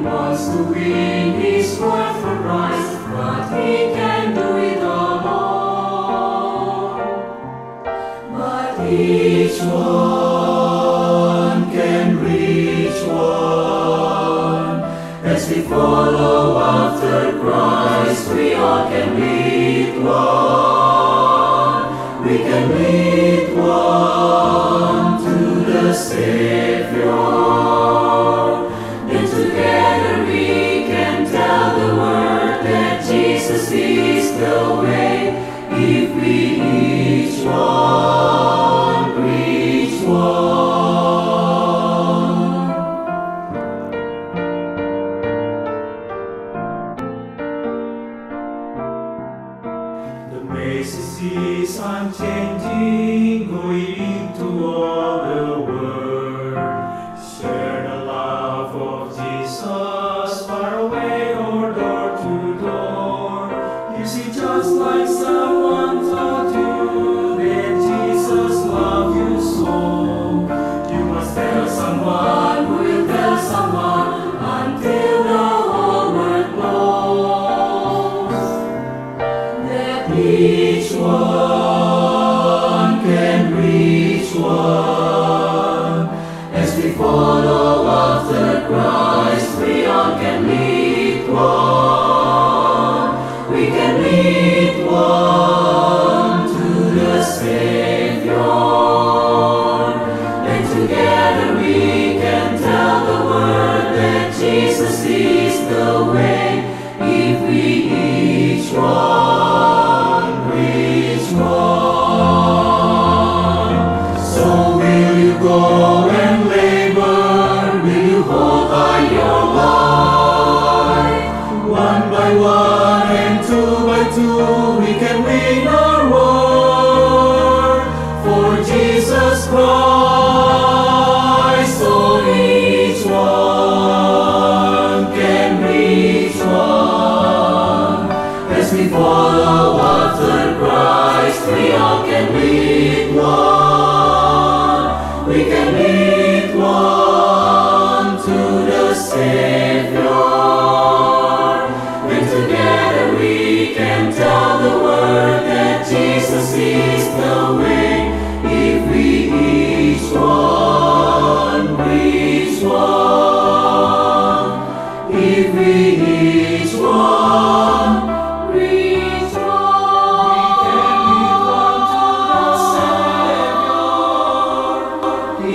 wants to win his worthful prize, but he can't do it alone. But each one can reach one. As we follow after Christ, we all can lead one. We can lead one to the Savior. Then together we can tell the world that Jesus is the way. If we each one reach one. The message is unchanging, going into all the world. Share the love of Jesus, far away or door to door. You see, just like someone taught you that Jesus loved you so, you must tell someone who will tell someone until the whole world knows that each one can reach one. As we follow after Christ, we all can lead one. We can lead one to the Savior. And together we can tell the world that Jesus is the way. If we each one reach one. So will you go and labor? Will you hold by your life? One by one and two by two, we can win our war for Jesus Christ. So each one can reach one. As we follow after Christ, we all can lead one. We can lead one to the Savior. And together we can tell the world that Jesus is the way. If we each one reach one. If we each one reach one. We can lead one to the Savior.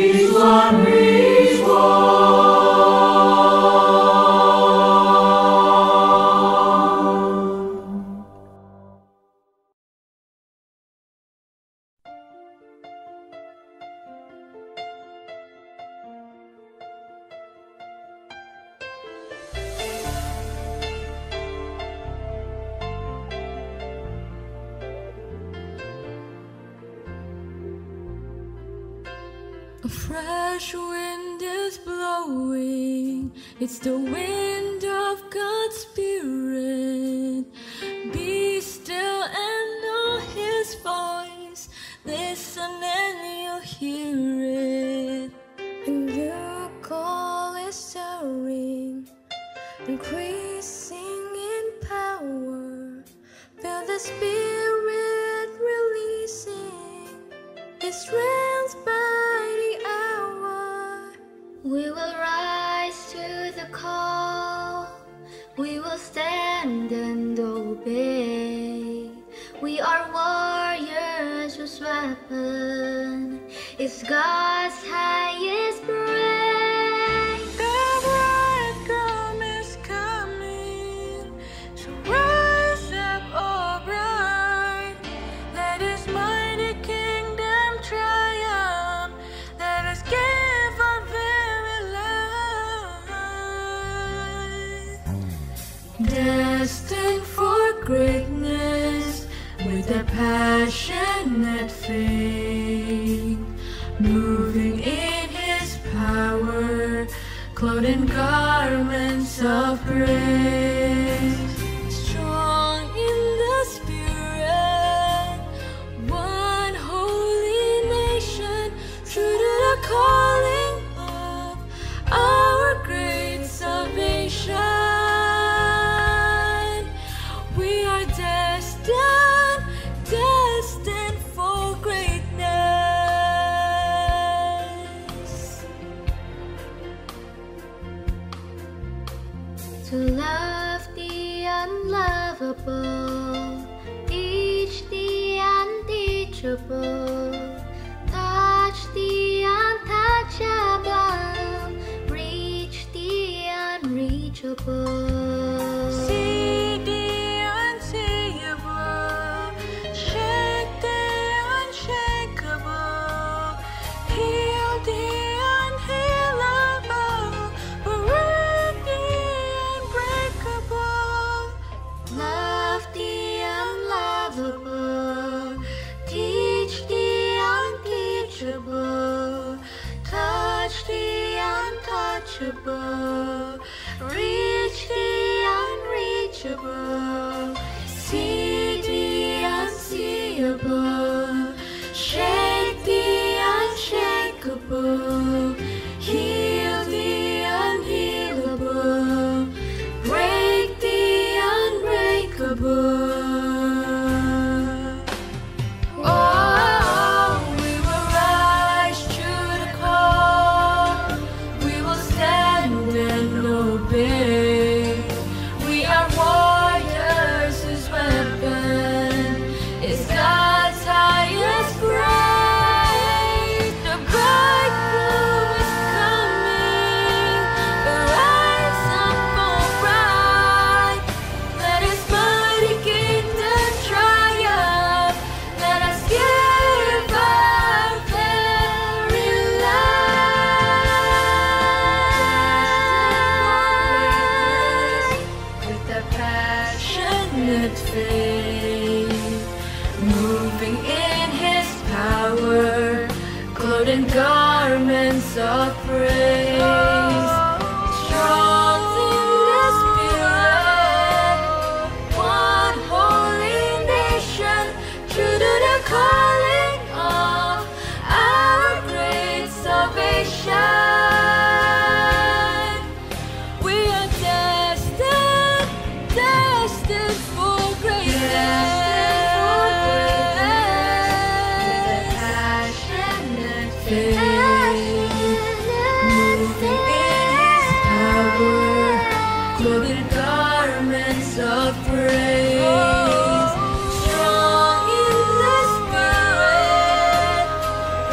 Each one reach one. A fresh wind is blowing, it's the wind of God's Spirit. Be still and know His voice, listen and you'll hear it. And your call is stirring, increasing in power. Feel the Spirit releasing His strength by the hour. We will rise to the call, we will stand and obey. We are warriors whose weapon is God's highest praise. The bridegroom is coming, so rise up, oh bride. Let His mighty kingdom triumph. Let us give our very life. Destined for greatness, with a passionate faith, moving in His power, clothed in garments of praise. Strong in the Spirit, one holy nation, true to the calling of our great salvation. to love the unlovable, teach the unteachable, touch the untouchable, reach the unreachable. See the unseeable, shake the unshakable, heal the unhealable, break the unbreakable. Love the unlovable, teach the unteachable, touch the untouchable, reach the unreachable. See the unseeable, shake the unshakable, heal the unhealable, break the unbreakable. Oh, we will rise through the call. We will stand and obey. We are warriors whose weapon is God's highest praise. The bridegroom is coming. The rise up for bright. Let His mighty kingdom triumph. Let us give our very life with a passionate faith, moving in His power, clothed in garments of praise. Strong in the Spirit, one holy nation, true to the calling of our great salvation. We are destined for greatness. With a passionate faith, moving in His power, clothed in garments of praise. Strong in the Spirit,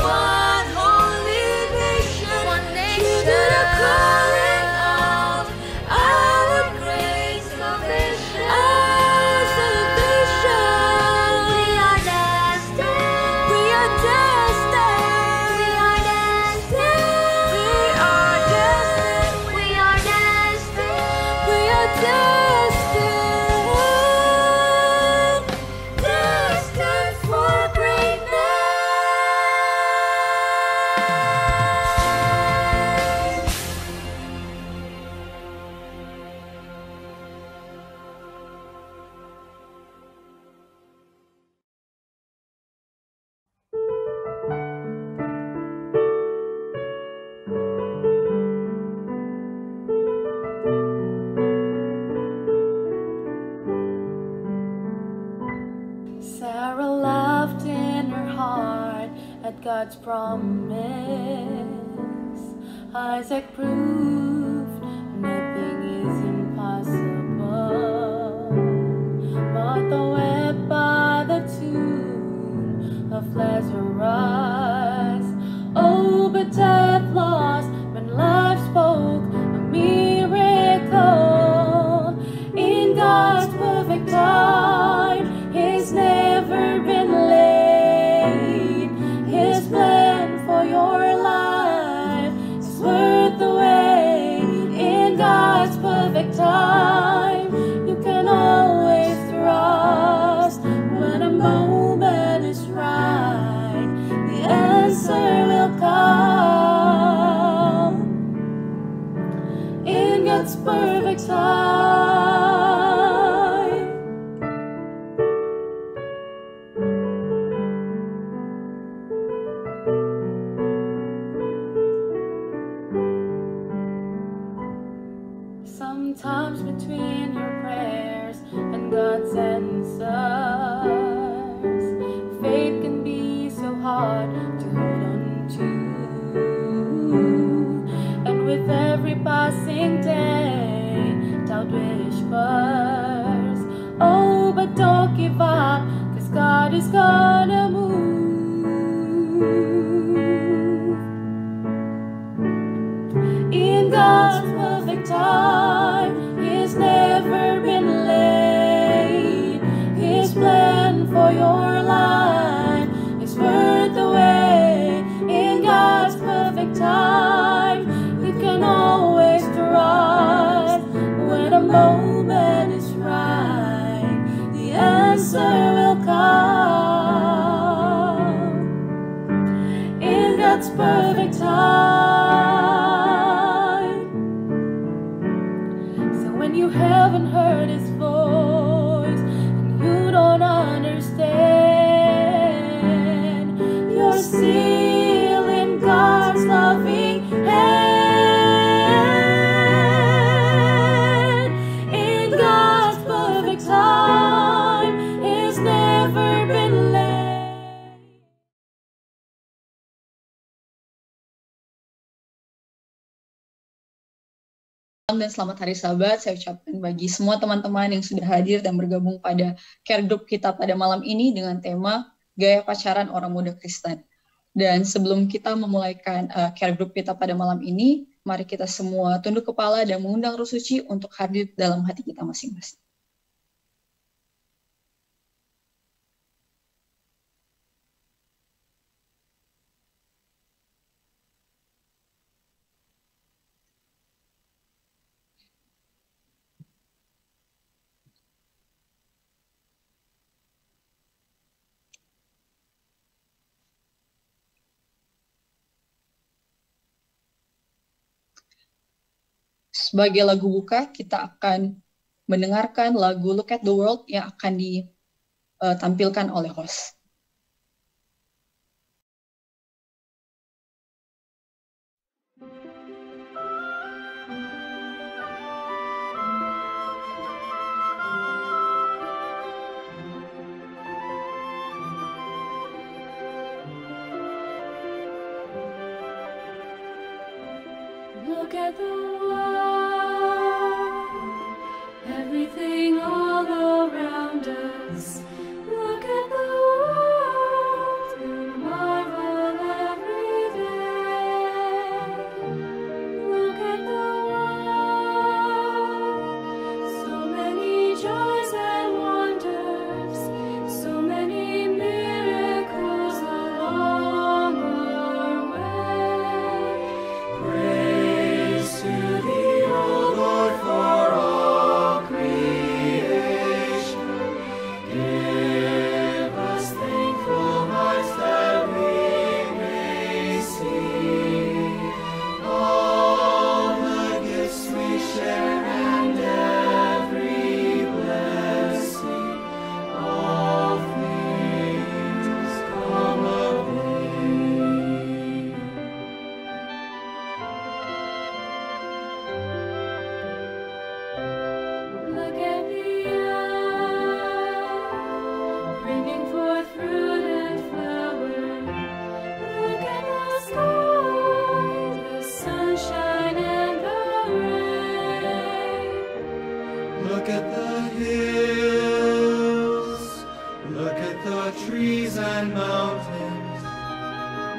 one holy nation, true to the calling of our great salvation. Our salvation. We are destined. We are destined. We are destined. We are destined. We are destined. We are destined. Destined for greatness. Sarah laughed in her heart at God's promise. Isaac proved nothing is impossible. Martha wept by the tomb of Lazarus. Oh, but death lost when life spoke a miracle. In God's perfect time, He's never been late. His plan for your life is worth the wait. In God's perfect time, you can always trust. When a moment is right, the answer will come. In God's perfect time. Sometimes between your prayers and God's answers, faith can be so hard to hold on to. And with every passing day, doubt could wish for. Oh, but don't give up, 'cause God is gonna move. In God's perfect time, He's never been late. His plan for your life is worth the wait. In God's perfect time, you can always trust. When a moment is right, the answer will come. In God's perfect time. So when you haven't heard His voice and you don't understand, you're still in God's loving hand. In God's perfect time, He's never been late. Dan selamat hari Sahabat saya ucapkan bagi semua teman-teman yang sudah hadir dan bergabung pada care group kita pada malam ini dengan tema Gaya Pacaran Orang Muda Kristen. Dan sebelum kita memulaikan care group kita pada malam ini, mari kita semua tunduk kepala dan mengundang Roh Suci untuk hadir dalam hati kita masing-masing. Sebagai lagu buka, kita akan mendengarkan lagu Look at the World yang akan ditampilkan oleh host. Look at the world, everything all around us. Look at the world, we marvel every day. Look at the world, so many joys and wonders, so many miracles along our way. Praise to thee, O Lord, for all creation. Give us thankful hearts that we may see all the gifts we share and every blessing. All things come of thee. Look at the earth, bringing forth fruit and flower. Look at the sky, the sunshine and the rain. Look at the hills, look at the trees and mountains.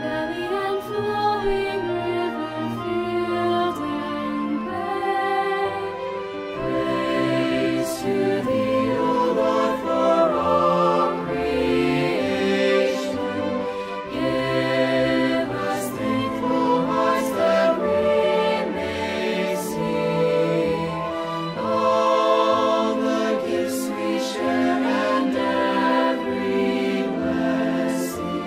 Valley and flowing river, field and plain. Praise to thee, O Lord, for all creation. Give us thankful hearts that we may see all the gifts we share and every blessing.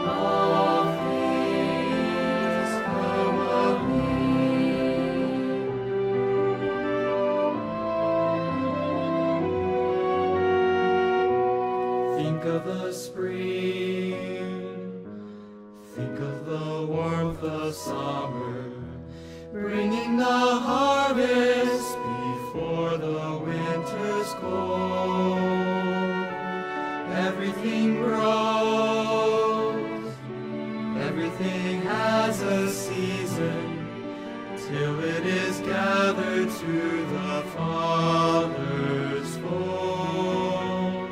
All things come of thee. Think of the spring, think of the warmth of summer, bringing the harvest before the winter's cold. Everything grows, everything has a season, till it is gathered to the Father's fold.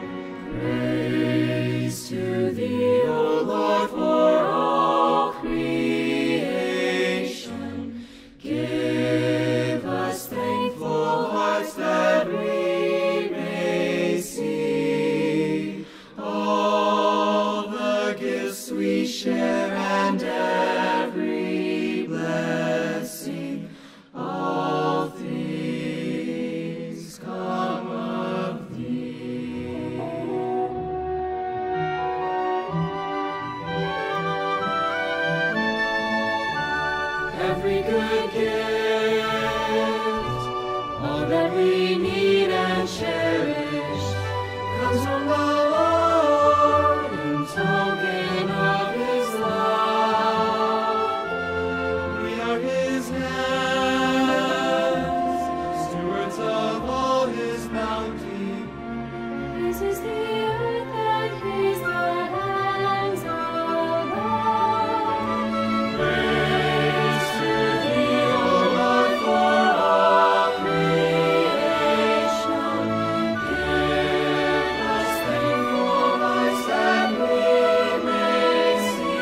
Praise to thee, O Lord, for all creation. Give us thankful hearts that we may see all the gifts we share and every blessing. All things come of thee. Every good gift, all that we need and cherish, comes from the Lord in token of His love. We are His hands, stewards of all His bounty. This is the earth and He's the hands above. Praise to thee, O Lord, for all creation. Give us thankful hearts that we may see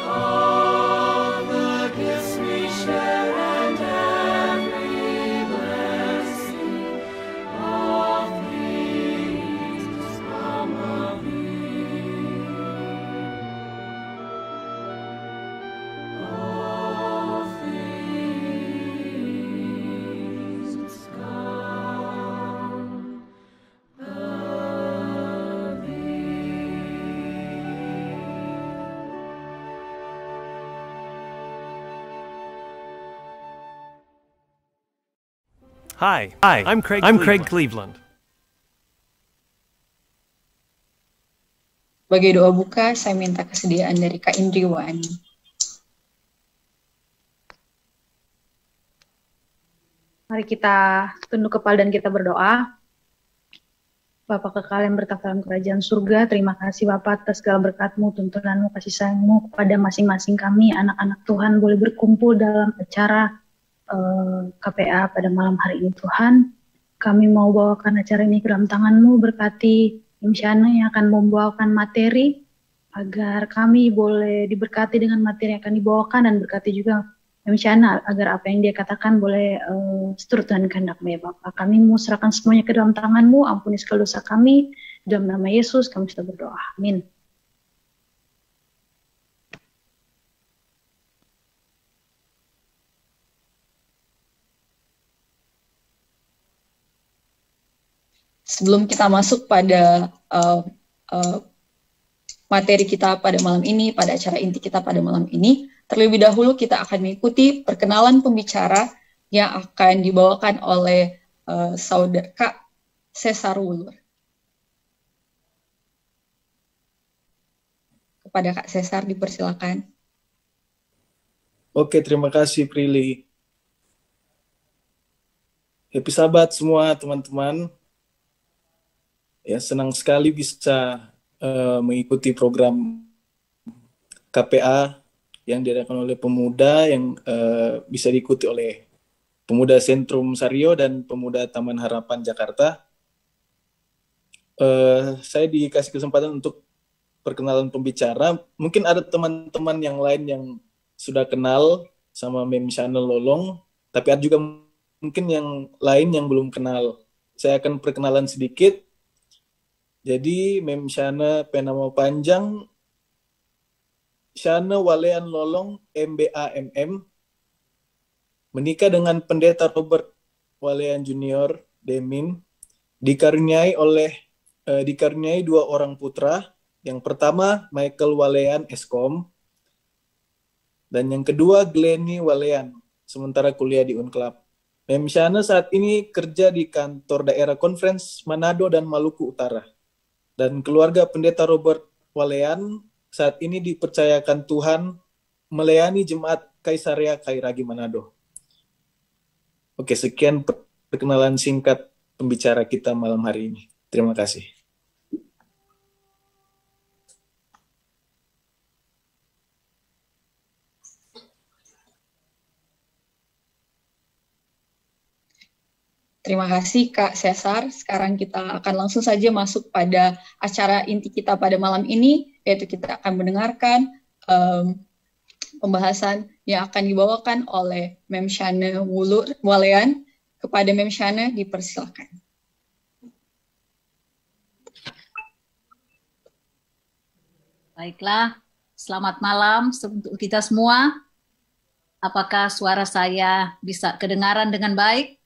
all the gifts we share and every blessing. All things come of thee. All things come of Hi, I'm Craig Cleveland. Sebagai doa buka, saya minta kesediaan dari Kak Indri Wani. Mari kita tunduk kepala dan kita berdoa. Bapa kekal yang bertahta dalam kerajaan surga, terima kasih Bapa atas segala berkat-Mu, tuntunanmu, kasih sayang-Mu kepada masing-masing kami, anak-anak Tuhan, boleh berkumpul dalam acara KPA pada malam hari ini Tuhan. Kami mau bawakan acara ini ke dalam tangan-Mu, berkati Imsyana yang akan membawakan materi, agar kami boleh diberkati dengan materi yang akan dibawakan, dan berkati juga Imsyana agar apa yang dia katakan boleh seturut dengan kehendak-Mu ya Bapak. Kami mau serahkan semuanya ke dalam tangan-Mu, ampuni segala dosa kami, dalam nama Yesus kami sudah berdoa, amin. Sebelum kita masuk pada materi kita pada malam ini, pada acara inti kita pada malam ini, terlebih dahulu kita akan mengikuti perkenalan pembicara yang akan dibawakan oleh saudara Kak Cesar Wulur. Kepada Kak Cesar dipersilakan. Oke, terima kasih Prilly. Happy Sabat semua teman-teman. Ya, senang sekali bisa mengikuti program KPA yang diadakan oleh pemuda, yang bisa diikuti oleh Pemuda Sentrum Sario dan Pemuda Taman Harapan Jakarta. Saya dikasih kesempatan untuk perkenalan pembicara. Mungkin ada teman-teman yang lain yang sudah kenal sama Mem Channel Lolong, tapi ada juga mungkin yang lain yang belum kenal. Saya akan perkenalan sedikit. Jadi Mem Shana penama panjang Shana Walean Lolong MBAMM, menikah dengan Pendeta Robert Walean Junior Demin, dikaruniai dua orang putra. Yang pertama Michael Walean Eskom, dan yang kedua Glennie Walean, sementara kuliah di Unclub. Mem Shana saat ini kerja di kantor daerah Conference Manado dan Maluku Utara. Dan keluarga Pendeta Robert Walean saat ini dipercayakan Tuhan melayani Jemaat Kaisaria Kairagi Manado. Oke, sekian perkenalan singkat pembicara kita malam hari ini. Terima kasih. Terima kasih Kak Cesar. Sekarang kita akan langsung saja masuk pada acara inti kita pada malam ini, yaitu kita akan mendengarkan pembahasan yang akan dibawakan oleh Mem Shana Walean. Kepada Mem Shana, dipersilakan. Baiklah, selamat malam untuk kita semua. Apakah suara saya bisa kedengaran dengan baik?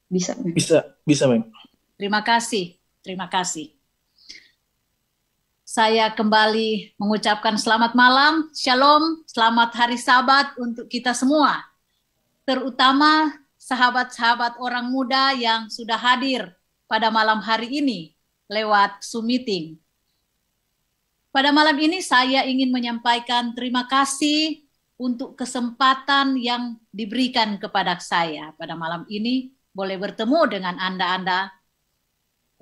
Bisa, Mem. Terima kasih. Saya kembali mengucapkan selamat malam, shalom, selamat hari Sabat untuk kita semua. Terutama sahabat-sahabat orang muda yang sudah hadir pada malam hari ini lewat Zoom meeting. Pada malam ini saya ingin menyampaikan terima kasih untuk kesempatan yang diberikan kepada saya pada malam ini boleh bertemu dengan Anda-Anda,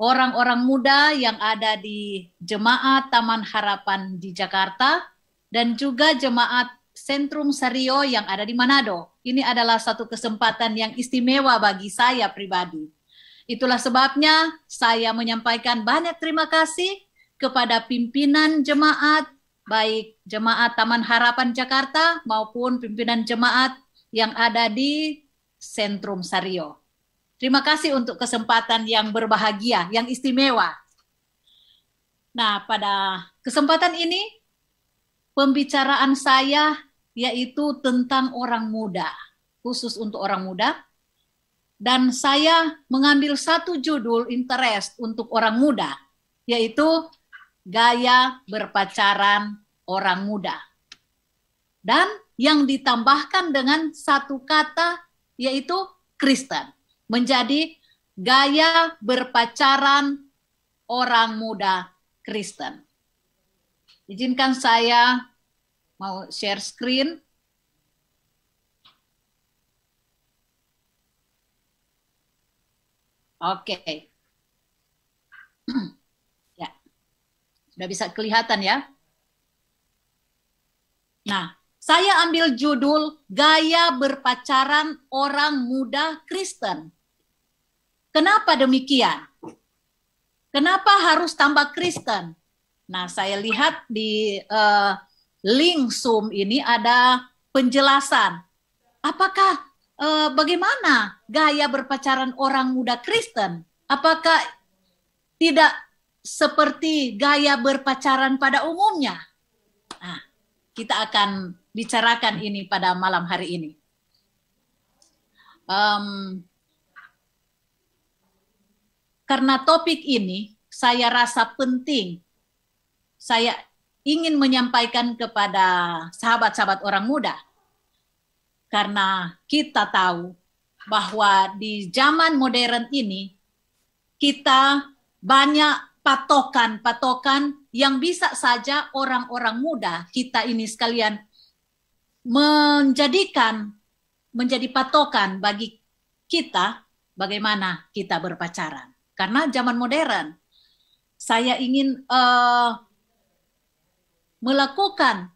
orang-orang muda yang ada di Jemaat Taman Harapan di Jakarta dan juga Jemaat Sentrum Sario yang ada di Manado. Ini adalah satu kesempatan yang istimewa bagi saya pribadi. Itulah sebabnya saya menyampaikan banyak terima kasih kepada pimpinan jemaat, baik Jemaat Taman Harapan Jakarta maupun pimpinan jemaat yang ada di Sentrum Sario. Terima kasih untuk kesempatan yang berbahagia, yang istimewa. Nah, pada kesempatan ini, pembicaraan saya yaitu tentang orang muda, khusus untuk orang muda. Dan saya mengambil satu judul interest untuk orang muda, yaitu gaya berpacaran orang muda. Dan yang ditambahkan dengan satu kata, yaitu Kristen. Menjadi gaya berpacaran orang muda Kristen. Izinkan saya mau share screen. Oke. Ya. Sudah bisa kelihatan ya? Nah, saya ambil judul gaya berpacaran orang muda Kristen. Kenapa demikian? Kenapa harus tambah Kristen? Nah, saya lihat di link Zoom ini ada penjelasan. Apakah bagaimana gaya berpacaran orang muda Kristen? Apakah tidak seperti gaya berpacaran pada umumnya? Nah, kita akan bicarakan ini pada malam hari ini. Karena topik ini saya rasa penting, saya ingin menyampaikan kepada sahabat-sahabat orang muda. Karena kita tahu bahwa di zaman modern ini, kita banyak patokan-patokan yang bisa saja orang-orang muda kita ini sekalian menjadi patokan bagi kita bagaimana kita berpacaran. Karena zaman modern, saya ingin melakukan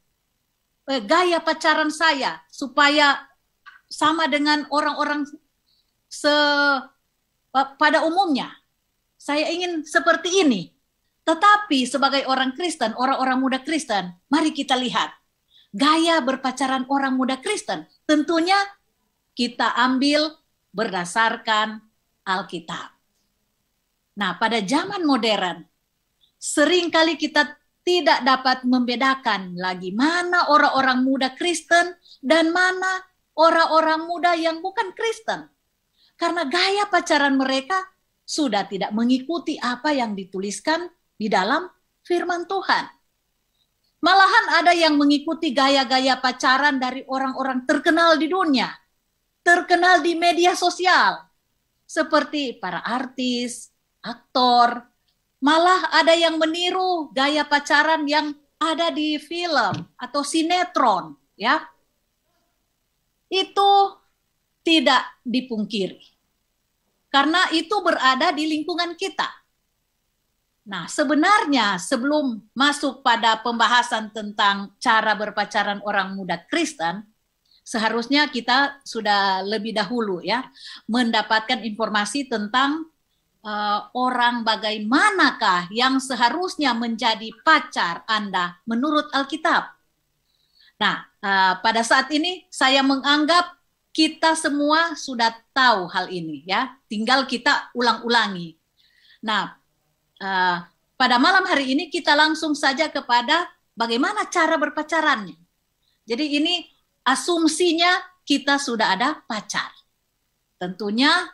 gaya pacaran saya supaya sama dengan orang-orang pada umumnya. Saya ingin seperti ini. Tetapi sebagai orang Kristen, orang-orang muda Kristen, mari kita lihat gaya berpacaran orang muda Kristen. Tentunya kita ambil berdasarkan Alkitab. Nah, pada zaman modern, seringkali kita tidak dapat membedakan lagi mana orang-orang muda Kristen dan mana orang-orang muda yang bukan Kristen. Karena gaya pacaran mereka sudah tidak mengikuti apa yang dituliskan di dalam firman Tuhan. Malahan ada yang mengikuti gaya-gaya pacaran dari orang-orang terkenal di dunia, terkenal di media sosial, seperti para artis, aktor, malah ada yang meniru gaya pacaran yang ada di film atau sinetron, ya. Itu tidak dipungkiri. Karena itu berada di lingkungan kita. Nah, sebenarnya sebelum masuk pada pembahasan tentang cara berpacaran orang muda Kristen, seharusnya kita sudah lebih dahulu ya mendapatkan informasi tentang orang bagaimanakah yang seharusnya menjadi pacar Anda menurut Alkitab. Nah, pada saat ini saya menganggap kita semua sudah tahu hal ini ya, tinggal kita ulang-ulangi. Nah, pada malam hari ini kita langsung saja kepada bagaimana cara berpacarannya. Jadi ini asumsinya kita sudah ada pacar. Tentunya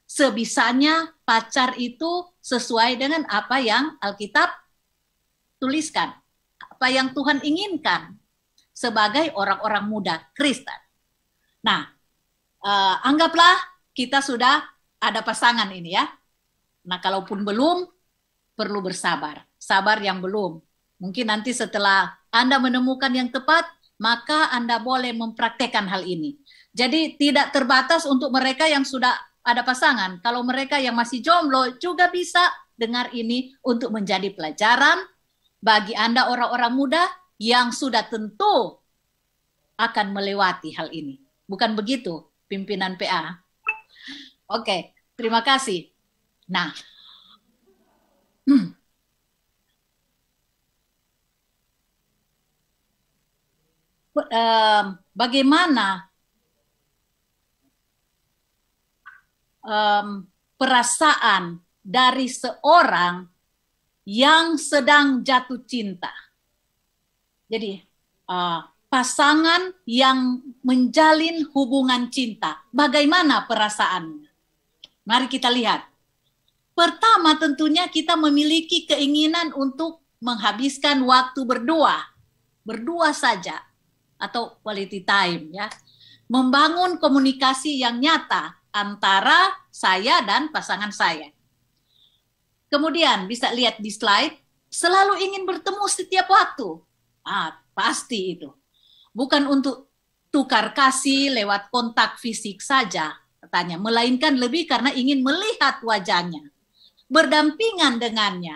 sebisanya pacar itu sesuai dengan apa yang Alkitab tuliskan, apa yang Tuhan inginkan sebagai orang-orang muda Kristen. Nah, anggaplah kita sudah ada pasangan ini ya. Nah, kalaupun belum, perlu bersabar. Sabar yang belum. Mungkin nanti setelah Anda menemukan yang tepat, maka Anda boleh mempraktekkan hal ini. Jadi tidak terbatas untuk mereka yang sudah ada pasangan. Kalau mereka yang masih jomblo juga bisa dengar ini untuk menjadi pelajaran bagi Anda orang-orang muda yang sudah tentu akan melewati hal ini. Bukan begitu, pimpinan PA? Oke, terima kasih. Nah, bagaimana perasaan dari seorang yang sedang jatuh cinta. Jadi pasangan yang menjalin hubungan cinta, bagaimana perasaannya? Mari kita lihat. Pertama tentunya kita memiliki keinginan untuk menghabiskan waktu berdua saja atau quality time ya. Membangun komunikasi yang nyata antara saya dan pasangan saya. Kemudian bisa lihat di slide, selalu ingin bertemu setiap waktu. Pasti itu. Bukan untuk tukar kasih lewat kontak fisik saja, katanya, melainkan lebih karena ingin melihat wajahnya, berdampingan dengannya,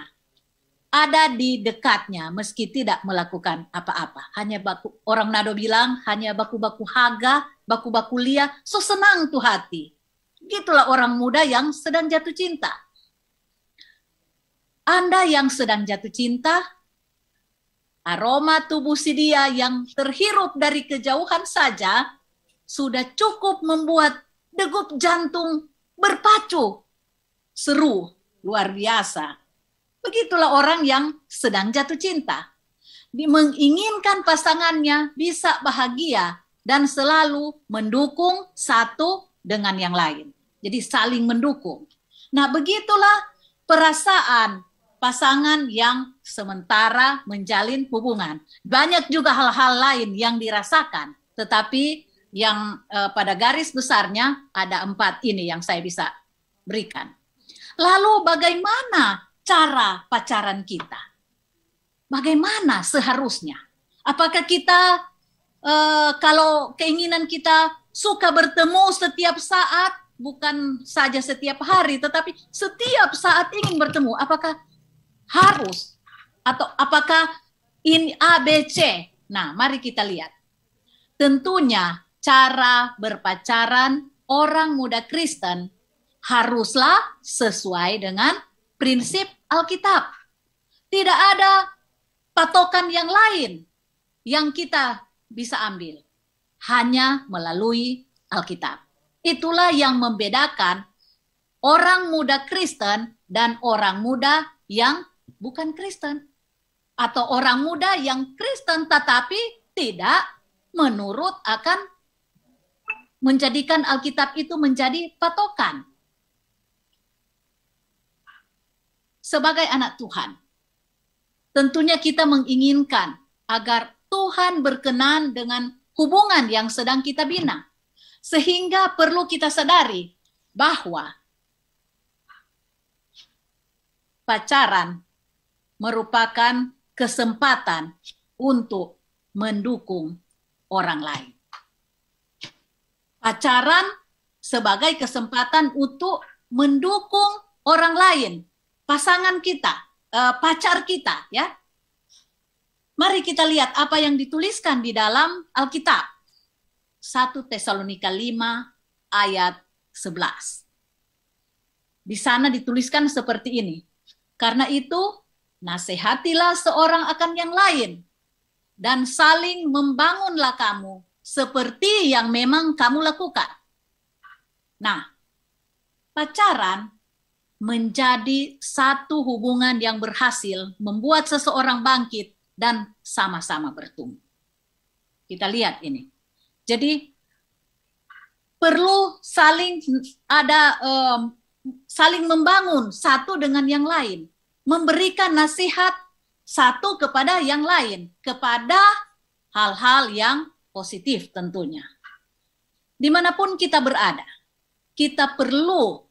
ada di dekatnya meski tidak melakukan apa-apa. Hanya orang Nado bilang, hanya baku-baku haga, baku-baku lia, so senang tuh hati. Gitulah orang muda yang sedang jatuh cinta. Anda yang sedang jatuh cinta, aroma tubuh si dia yang terhirup dari kejauhan saja sudah cukup membuat degup jantung berpacu. Seru, luar biasa. Begitulah orang yang sedang jatuh cinta. Menginginkan pasangannya bisa bahagia dan selalu mendukung satu dengan yang lain. Jadi saling mendukung. Nah, begitulah perasaan pasangan yang sementara menjalin hubungan. Banyak juga hal-hal lain yang dirasakan, tetapi yang pada garis besarnya ada 4 ini yang saya bisa berikan. Lalu bagaimana cara pacaran kita? Bagaimana seharusnya? Apakah kita kalau keinginan kita suka bertemu setiap saat, bukan saja setiap hari, tetapi setiap saat ingin bertemu, apakah harus? Atau apakah ini A, B, C? Nah, mari kita lihat. Tentunya cara berpacaran orang muda Kristen haruslah sesuai dengan prinsip Alkitab. Tidak ada patokan yang lain yang kita bisa ambil. Hanya melalui Alkitab. Itulah yang membedakan orang muda Kristen dan orang muda yang bukan Kristen. Atau orang muda yang Kristen tetapi tidak menurut akan menjadikan Alkitab itu menjadi patokan. Sebagai anak Tuhan, tentunya kita menginginkan agar Tuhan berkenan dengan hubungan yang sedang kita bina. Sehingga perlu kita sadari bahwa pacaran merupakan kesempatan untuk mendukung orang lain. Pacaran sebagai kesempatan untuk mendukung orang lain, pasangan kita, pacar kita, ya. Mari kita lihat apa yang dituliskan di dalam Alkitab. 1 Tesalonika 5 ayat 11. Di sana dituliskan seperti ini. Karena itu, nasihatilah seorang akan yang lain, dan saling membangunlah kamu seperti yang memang kamu lakukan. Nah, pacaran menjadi satu hubungan yang berhasil membuat seseorang bangkit dan sama-sama bertumbuh. Kita lihat ini. Jadi perlu saling membangun satu dengan yang lain, memberikan nasihat satu kepada yang lain, kepada hal-hal yang positif tentunya. Dimanapun kita berada, kita perlu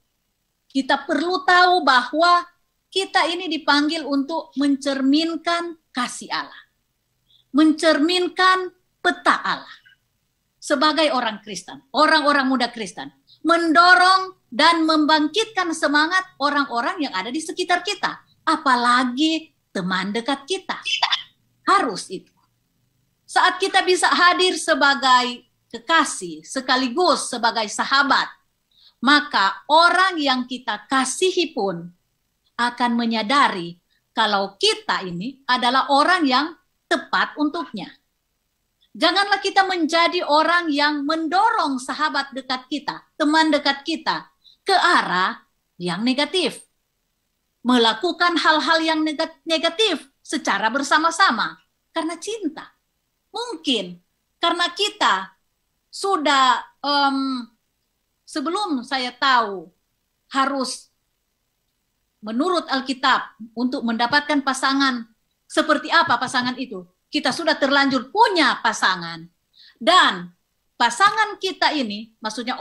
tahu bahwa kita ini dipanggil untuk mencerminkan kasih Allah, mencerminkan peta Allah sebagai orang Kristen, orang-orang muda Kristen, mendorong dan membangkitkan semangat orang-orang yang ada di sekitar kita, apalagi teman dekat kita. Harus itu. Saat kita bisa hadir sebagai kekasih, sekaligus sebagai sahabat, maka orang yang kita kasihi pun akan menyadari kalau kita ini adalah orang yang tepat untuknya. Janganlah kita menjadi orang yang mendorong sahabat dekat kita, teman dekat kita, ke arah yang negatif. Melakukan hal-hal yang negatif secara bersama-sama karena cinta. Mungkin karena kita sudah, sebelum saya tahu harus menurut Alkitab untuk mendapatkan pasangan, seperti apa pasangan itu? Kita sudah terlanjur punya pasangan, dan pasangan kita ini, maksudnya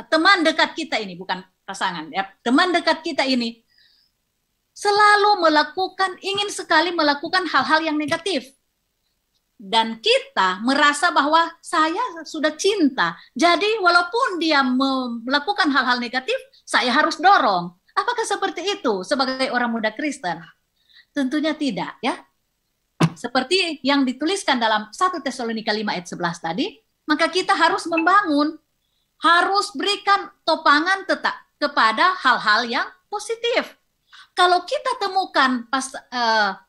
teman dekat kita ini, bukan pasangan ya, teman dekat kita ini selalu ingin sekali melakukan hal-hal yang negatif, dan kita merasa bahwa saya sudah cinta, jadi walaupun dia melakukan hal-hal negatif, saya harus dorong. Apakah seperti itu sebagai orang muda Kristen? Tentunya tidak ya. Seperti yang dituliskan dalam 1 Tesalonika 5 ayat 11 tadi, maka kita harus membangun, harus berikan topangan tetap kepada hal-hal yang positif. Kalau kita temukan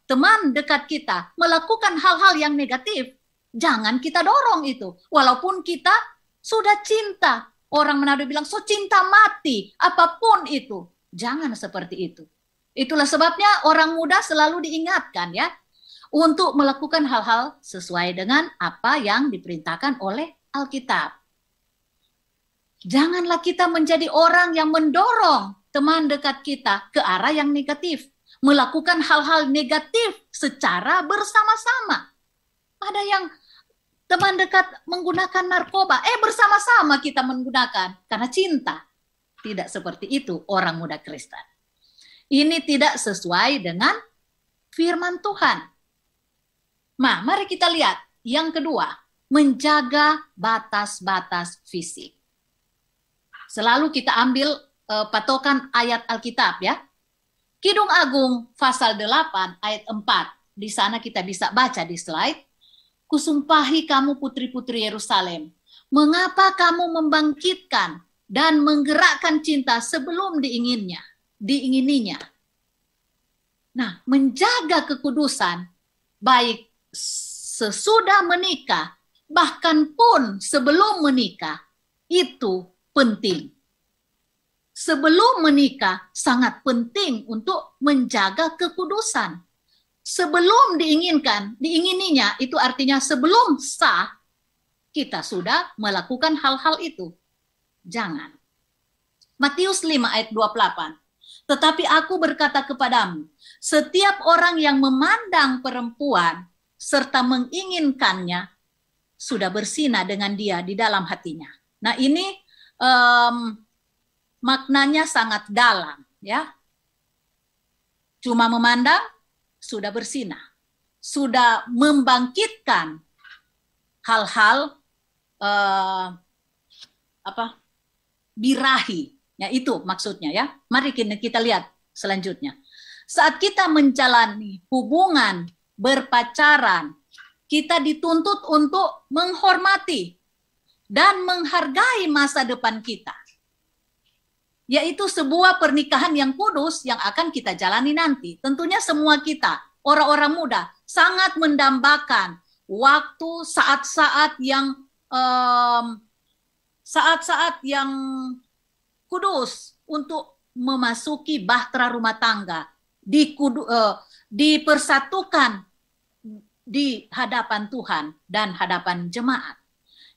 teman dekat kita melakukan hal-hal yang negatif, jangan kita dorong itu. Walaupun kita sudah cinta. Orang Manado bilang, so cinta mati, apapun itu. Jangan seperti itu. Itulah sebabnya orang muda selalu diingatkan ya, untuk melakukan hal-hal sesuai dengan apa yang diperintahkan oleh Alkitab. Janganlah kita menjadi orang yang mendorong teman dekat kita ke arah yang negatif, melakukan hal-hal negatif secara bersama-sama. Ada yang teman dekat menggunakan narkoba, bersama-sama kita menggunakan karena cinta. Tidak seperti itu orang muda Kristen. Ini tidak sesuai dengan firman Tuhan. Nah, mari kita lihat yang kedua, menjaga batas-batas fisik. Selalu kita ambil patokan ayat Alkitab ya. Kidung Agung pasal 8 ayat 4. Di sana kita bisa baca di slide. Kusumpahi kamu putri-putri Yerusalem, mengapa kamu membangkitkan dan menggerakkan cinta sebelum diingininya. Nah, menjaga kekudusan baik sesudah menikah, bahkan pun sebelum menikah, itu penting. Sebelum menikah sangat penting untuk menjaga kekudusan. Sebelum diingininya, itu artinya sebelum sah, kita sudah melakukan hal-hal itu. Jangan. Matius 5 ayat 28. Tetapi aku berkata kepadamu, setiap orang yang memandang perempuan serta menginginkannya, sudah berzina dengan dia di dalam hatinya. Nah ini maknanya sangat dalam ya. Cuma memandang, sudah berzina. Sudah membangkitkan hal-hal birahi. Ya itu maksudnya ya. Mari kita lihat selanjutnya. Saat kita menjalani hubungan berpacaran, kita dituntut untuk menghormati dan menghargai masa depan kita. Yaitu sebuah pernikahan yang kudus yang akan kita jalani nanti. Tentunya semua kita, orang-orang muda, sangat mendambakan waktu saat-saat yang kudus untuk memasuki bahtera rumah tangga, dipersatukan di hadapan Tuhan dan hadapan jemaat.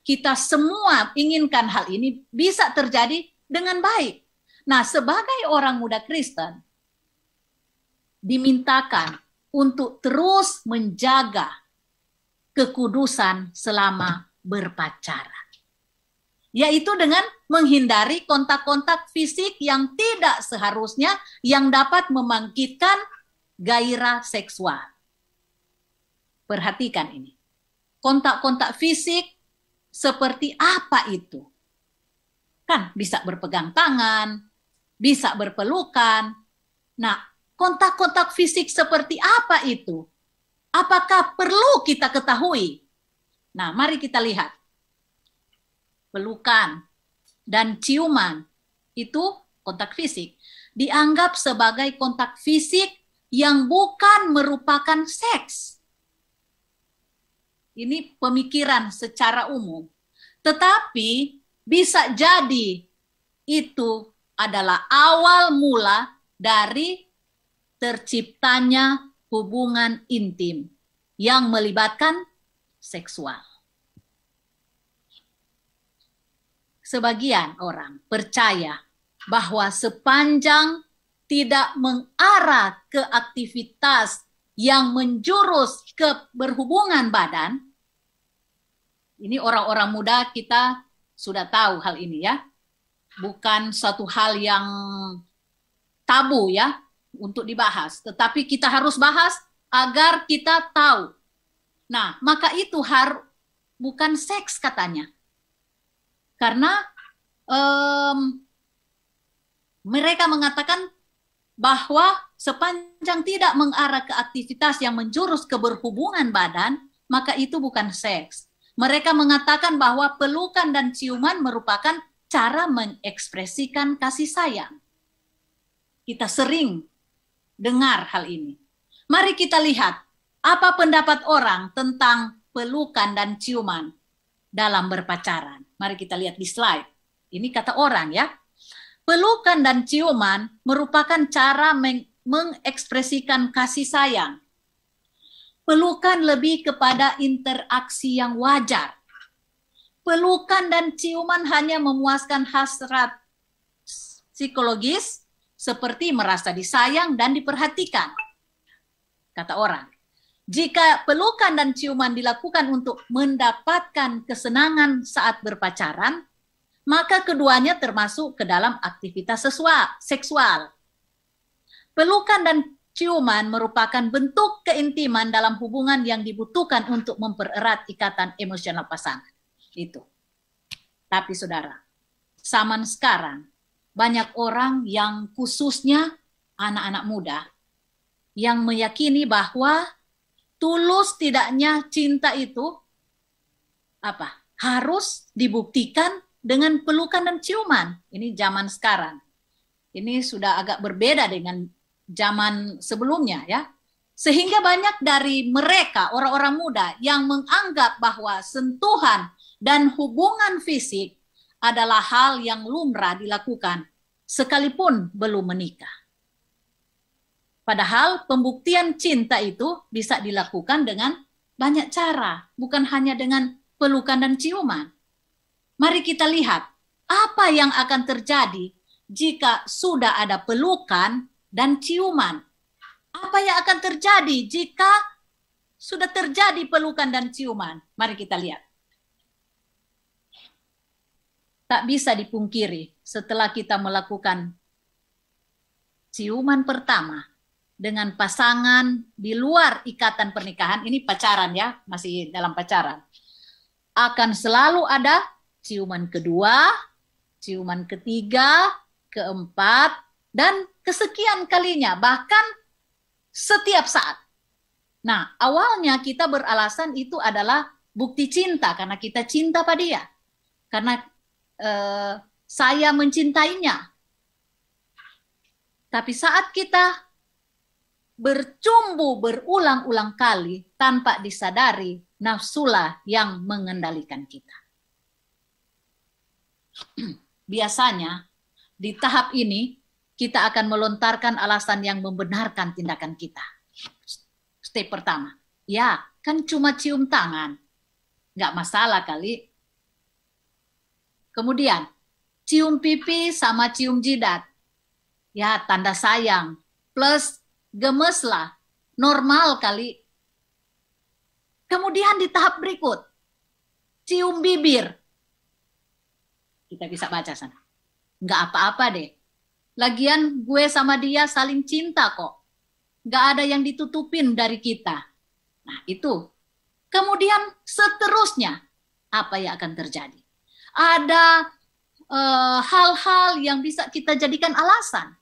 Kita semua inginkan hal ini bisa terjadi dengan baik. Nah, sebagai orang muda Kristen, dimintakan untuk terus menjaga kekudusan selama berpacaran. Yaitu dengan menghindari kontak-kontak fisik yang tidak seharusnya yang dapat membangkitkan gairah seksual. Perhatikan ini. Kontak-kontak fisik seperti apa itu? Kan bisa berpegang tangan, bisa berpelukan. Nah, kontak-kontak fisik seperti apa itu? Apakah perlu kita ketahui? Nah, mari kita lihat. Pelukan dan ciuman itu kontak fisik. Dianggap sebagai kontak fisik yang bukan merupakan seks. Ini pemikiran secara umum. Tetapi bisa jadi itu adalah awal mula dari terciptanya hubungan intim yang melibatkan seksual. Sebagian orang percaya bahwa sepanjang tidak mengarah ke aktivitas yang menjurus ke berhubungan badan, ini orang-orang muda kita sudah tahu hal ini ya. Bukan suatu hal yang tabu ya untuk dibahas. Tetapi kita harus bahas agar kita tahu. Nah, maka itu bukan seks katanya. Karena mereka mengatakan bahwa sepanjang tidak mengarah ke aktivitas yang menjurus ke berhubungan badan, maka itu bukan seks. Mereka mengatakan bahwa pelukan dan ciuman merupakan cara mengekspresikan kasih sayang. Kita sering dengar hal ini. Mari kita lihat apa pendapat orang tentang pelukan dan ciuman dalam berpacaran. Mari kita lihat di slide. Ini kata orang ya. Pelukan dan ciuman merupakan cara mengekspresikan kasih sayang. Pelukan lebih kepada interaksi yang wajar. Pelukan dan ciuman hanya memuaskan hasrat psikologis seperti merasa disayang dan diperhatikan. Kata orang, jika pelukan dan ciuman dilakukan untuk mendapatkan kesenangan saat berpacaran, maka keduanya termasuk ke dalam aktivitas seksual. Pelukan dan ciuman merupakan bentuk keintiman dalam hubungan yang dibutuhkan untuk mempererat ikatan emosional pasangan. Itu. Tapi saudara, zaman sekarang banyak orang yang khususnya anak-anak muda yang meyakini bahwa tulus tidaknya cinta itu harus dibuktikan dengan pelukan dan ciuman. Ini zaman sekarang. Ini sudah agak berbeda dengan zaman sebelumnya ya. Sehingga banyak dari mereka, orang-orang muda yang menganggap bahwa sentuhan dan hubungan fisik adalah hal yang lumrah dilakukan sekalipun belum menikah. Padahal pembuktian cinta itu bisa dilakukan dengan banyak cara, bukan hanya dengan pelukan dan ciuman. Mari kita lihat apa yang akan terjadi jika sudah ada pelukan dan ciuman. Apa yang akan terjadi jika sudah terjadi pelukan dan ciuman? Mari kita lihat. Tak bisa dipungkiri setelah kita melakukan ciuman pertama dengan pasangan di luar ikatan pernikahan, ini pacaran ya, masih dalam pacaran, akan selalu ada ciuman kedua, ciuman ketiga, keempat, dan kesekian kalinya, bahkan setiap saat. Nah, awalnya kita beralasan itu adalah bukti cinta karena kita cinta pada dia. karena saya mencintainya. Tapi saat kita bercumbu berulang-ulang kali tanpa disadari, nafsulah yang mengendalikan kita. Biasanya di tahap ini kita akan melontarkan alasan yang membenarkan tindakan kita. Step pertama, ya kan cuma cium tangan, nggak masalah kali. Kemudian cium pipi sama cium jidat, ya tanda sayang, plus gemes lah, normal kali. Kemudian di tahap berikut, cium bibir. Kita bisa baca sana. Nggak apa-apa deh. Lagian gue sama dia saling cinta kok. Nggak ada yang ditutupin dari kita. Nah itu. Kemudian seterusnya, apa yang akan terjadi? Ada hal-hal yang bisa kita jadikan alasan.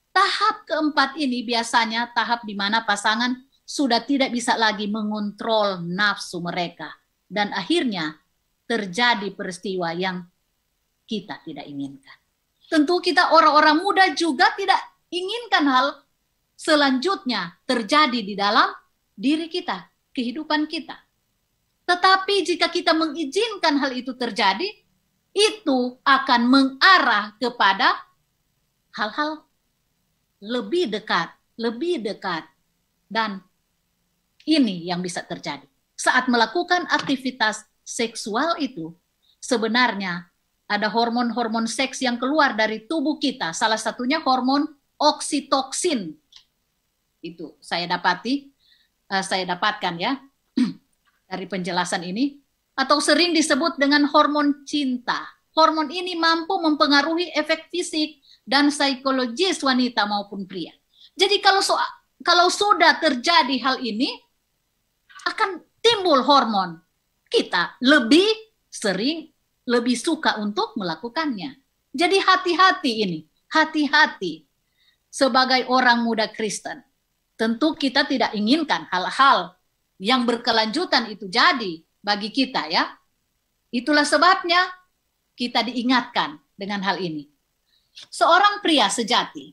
Tahap keempat ini biasanya tahap di mana pasangan sudah tidak bisa lagi mengontrol nafsu mereka. Dan akhirnya terjadi peristiwa yang kita tidak inginkan. Tentu kita orang-orang muda juga tidak inginkan hal selanjutnya terjadi di dalam diri kita, kehidupan kita. Tetapi jika kita mengizinkan hal itu terjadi, itu akan mengarah kepada hal-hal lebih dekat. Dan ini yang bisa terjadi. Saat melakukan aktivitas seksual itu, sebenarnya ada hormon-hormon seks yang keluar dari tubuh kita. Salah satunya hormon oksitoksin. Itu saya dapatkan ya dari penjelasan ini. Atau sering disebut dengan hormon cinta. Hormon ini mampu mempengaruhi efek fisik dan psikologis wanita maupun pria. Jadi kalau sudah terjadi hal ini, akan timbul hormon. Kita lebih sering lebih suka untuk melakukannya. Jadi hati-hati ini, hati-hati. Sebagai orang muda Kristen, tentu kita tidak inginkan hal-hal yang berkelanjutan itu jadi bagi kita ya. Itulah sebabnya kita diingatkan dengan hal ini. Seorang pria sejati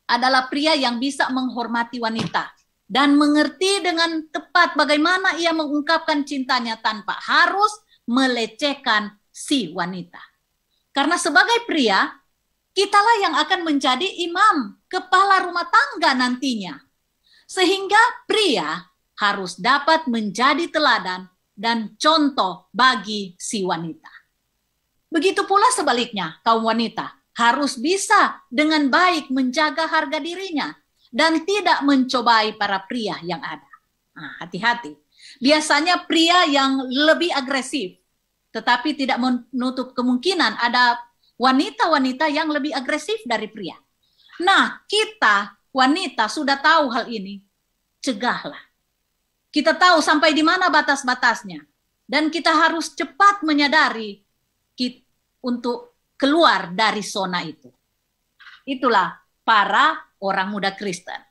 adalah pria yang bisa menghormati wanita dan mengerti dengan tepat bagaimana ia mengungkapkan cintanya tanpa harus melecehkan si wanita. Karena sebagai pria, kitalah yang akan menjadi imam, kepala rumah tangga nantinya. Sehingga pria harus dapat menjadi teladan dan contoh bagi si wanita. Begitu pula sebaliknya, kaum wanita harus bisa dengan baik menjaga harga dirinya dan tidak mencobai para pria yang ada. Nah, hati-hati. Biasanya pria yang lebih agresif, tetapi tidak menutup kemungkinan ada wanita-wanita yang lebih agresif dari pria. Nah, kita wanita sudah tahu hal ini, cegahlah. Kita tahu sampai di mana batas-batasnya, dan kita harus cepat menyadari untuk keluar dari zona itu. Itulah para orang muda Kristen.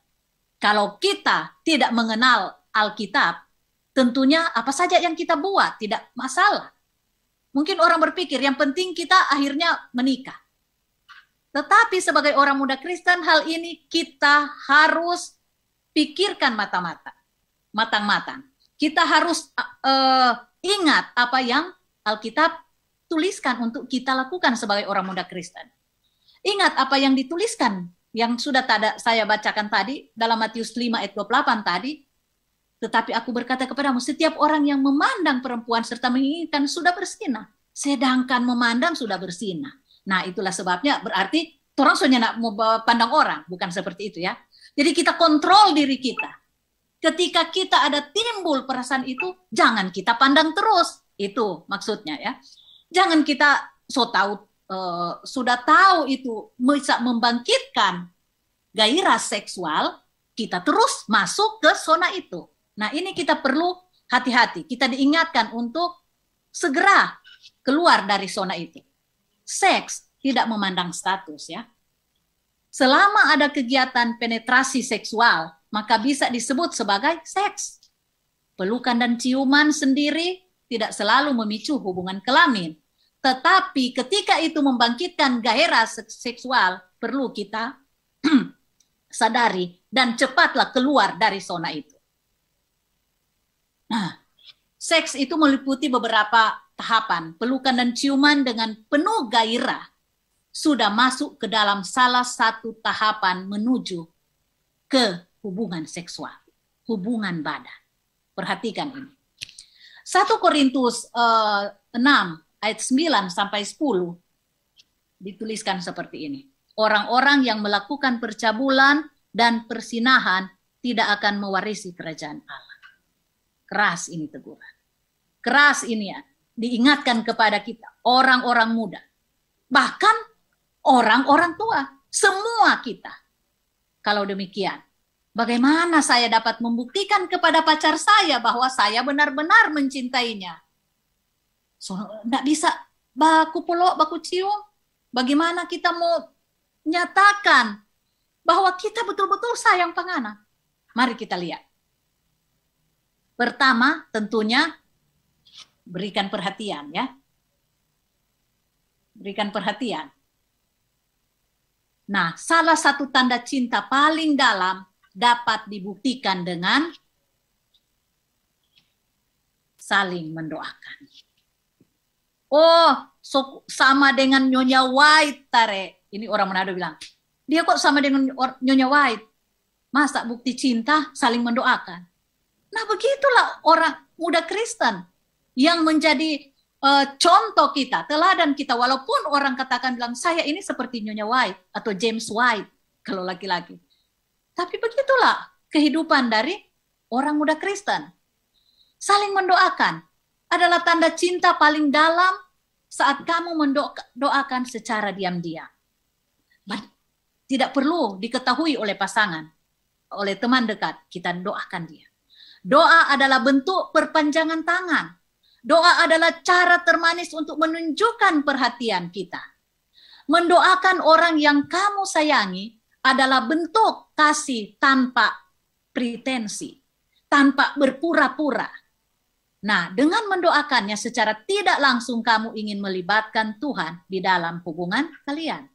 Kalau kita tidak mengenal Alkitab, tentunya apa saja yang kita buat tidak masalah. Mungkin orang berpikir yang penting kita akhirnya menikah. Tetapi sebagai orang muda Kristen, hal ini kita harus pikirkan matang-matang. Kita harus ingat apa yang Alkitab tuliskan untuk kita lakukan sebagai orang muda Kristen. Ingat apa yang dituliskan, yang sudah saya bacakan tadi, dalam Matius 5 ayat 28 tadi. Tetapi aku berkata kepadamu, setiap orang yang memandang perempuan serta menginginkan sudah berzina. Sedangkan memandang sudah berzina. Nah itulah sebabnya berarti orang soalnya nak mau pandang orang. Bukan seperti itu ya. Jadi kita kontrol diri kita. Ketika kita ada timbul perasaan itu, jangan kita pandang terus. Itu maksudnya ya. Jangan kita sudah tahu itu bisa membangkitkan gairah seksual, kita terus masuk ke zona itu. Nah ini kita perlu hati-hati. Kita diingatkan untuk segera keluar dari zona itu. Seks tidak memandang status ya. Selama ada kegiatan penetrasi seksual, maka bisa disebut sebagai seks. Pelukan dan ciuman sendiri tidak selalu memicu hubungan kelamin. Tetapi ketika itu membangkitkan gairah seksual, perlu kita sadari dan cepatlah keluar dari zona itu. Nah, seks itu meliputi beberapa tahapan. Pelukan dan ciuman dengan penuh gairah sudah masuk ke dalam salah satu tahapan menuju ke hubungan seksual, hubungan badan. Perhatikan ini. 1 Korintus 6 ayat 9 sampai 10 dituliskan seperti ini. Orang-orang yang melakukan percabulan dan persinahan tidak akan mewarisi kerajaan Allah. Keras ini teguran. Keras ini ya, diingatkan kepada kita, orang-orang muda. Bahkan orang-orang tua, semua kita. Kalau demikian, bagaimana saya dapat membuktikan kepada pacar saya bahwa saya benar-benar mencintainya? So, nggak bisa baku peluk, baku cium. Bagaimana kita mau nyatakan bahwa kita betul-betul sayang pangana? Mari kita lihat. Pertama, tentunya berikan perhatian ya. Berikan perhatian. Nah, salah satu tanda cinta paling dalam dapat dibuktikan dengan saling mendoakan. Oh, sama dengan Nyonya White, Tare. Ini orang Manado bilang, dia kok sama dengan Nyonya White? Masa bukti cinta saling mendoakan? Nah, begitulah orang muda Kristen yang menjadi contoh kita, teladan kita. Walaupun orang katakan bilang, saya ini seperti Nyonya White atau James White, kalau laki-laki. Tapi begitulah kehidupan dari orang muda Kristen. Saling mendoakan adalah tanda cinta paling dalam saat kamu mendoakan secara diam-diam. Tidak perlu diketahui oleh pasangan, oleh teman dekat, kita doakan dia. Doa adalah bentuk perpanjangan tangan. Doa adalah cara termanis untuk menunjukkan perhatian kita. Mendoakan orang yang kamu sayangi adalah bentuk kasih tanpa pretensi, tanpa berpura-pura. Nah, dengan mendoakannya secara tidak langsung kamu ingin melibatkan Tuhan di dalam hubungan kalian.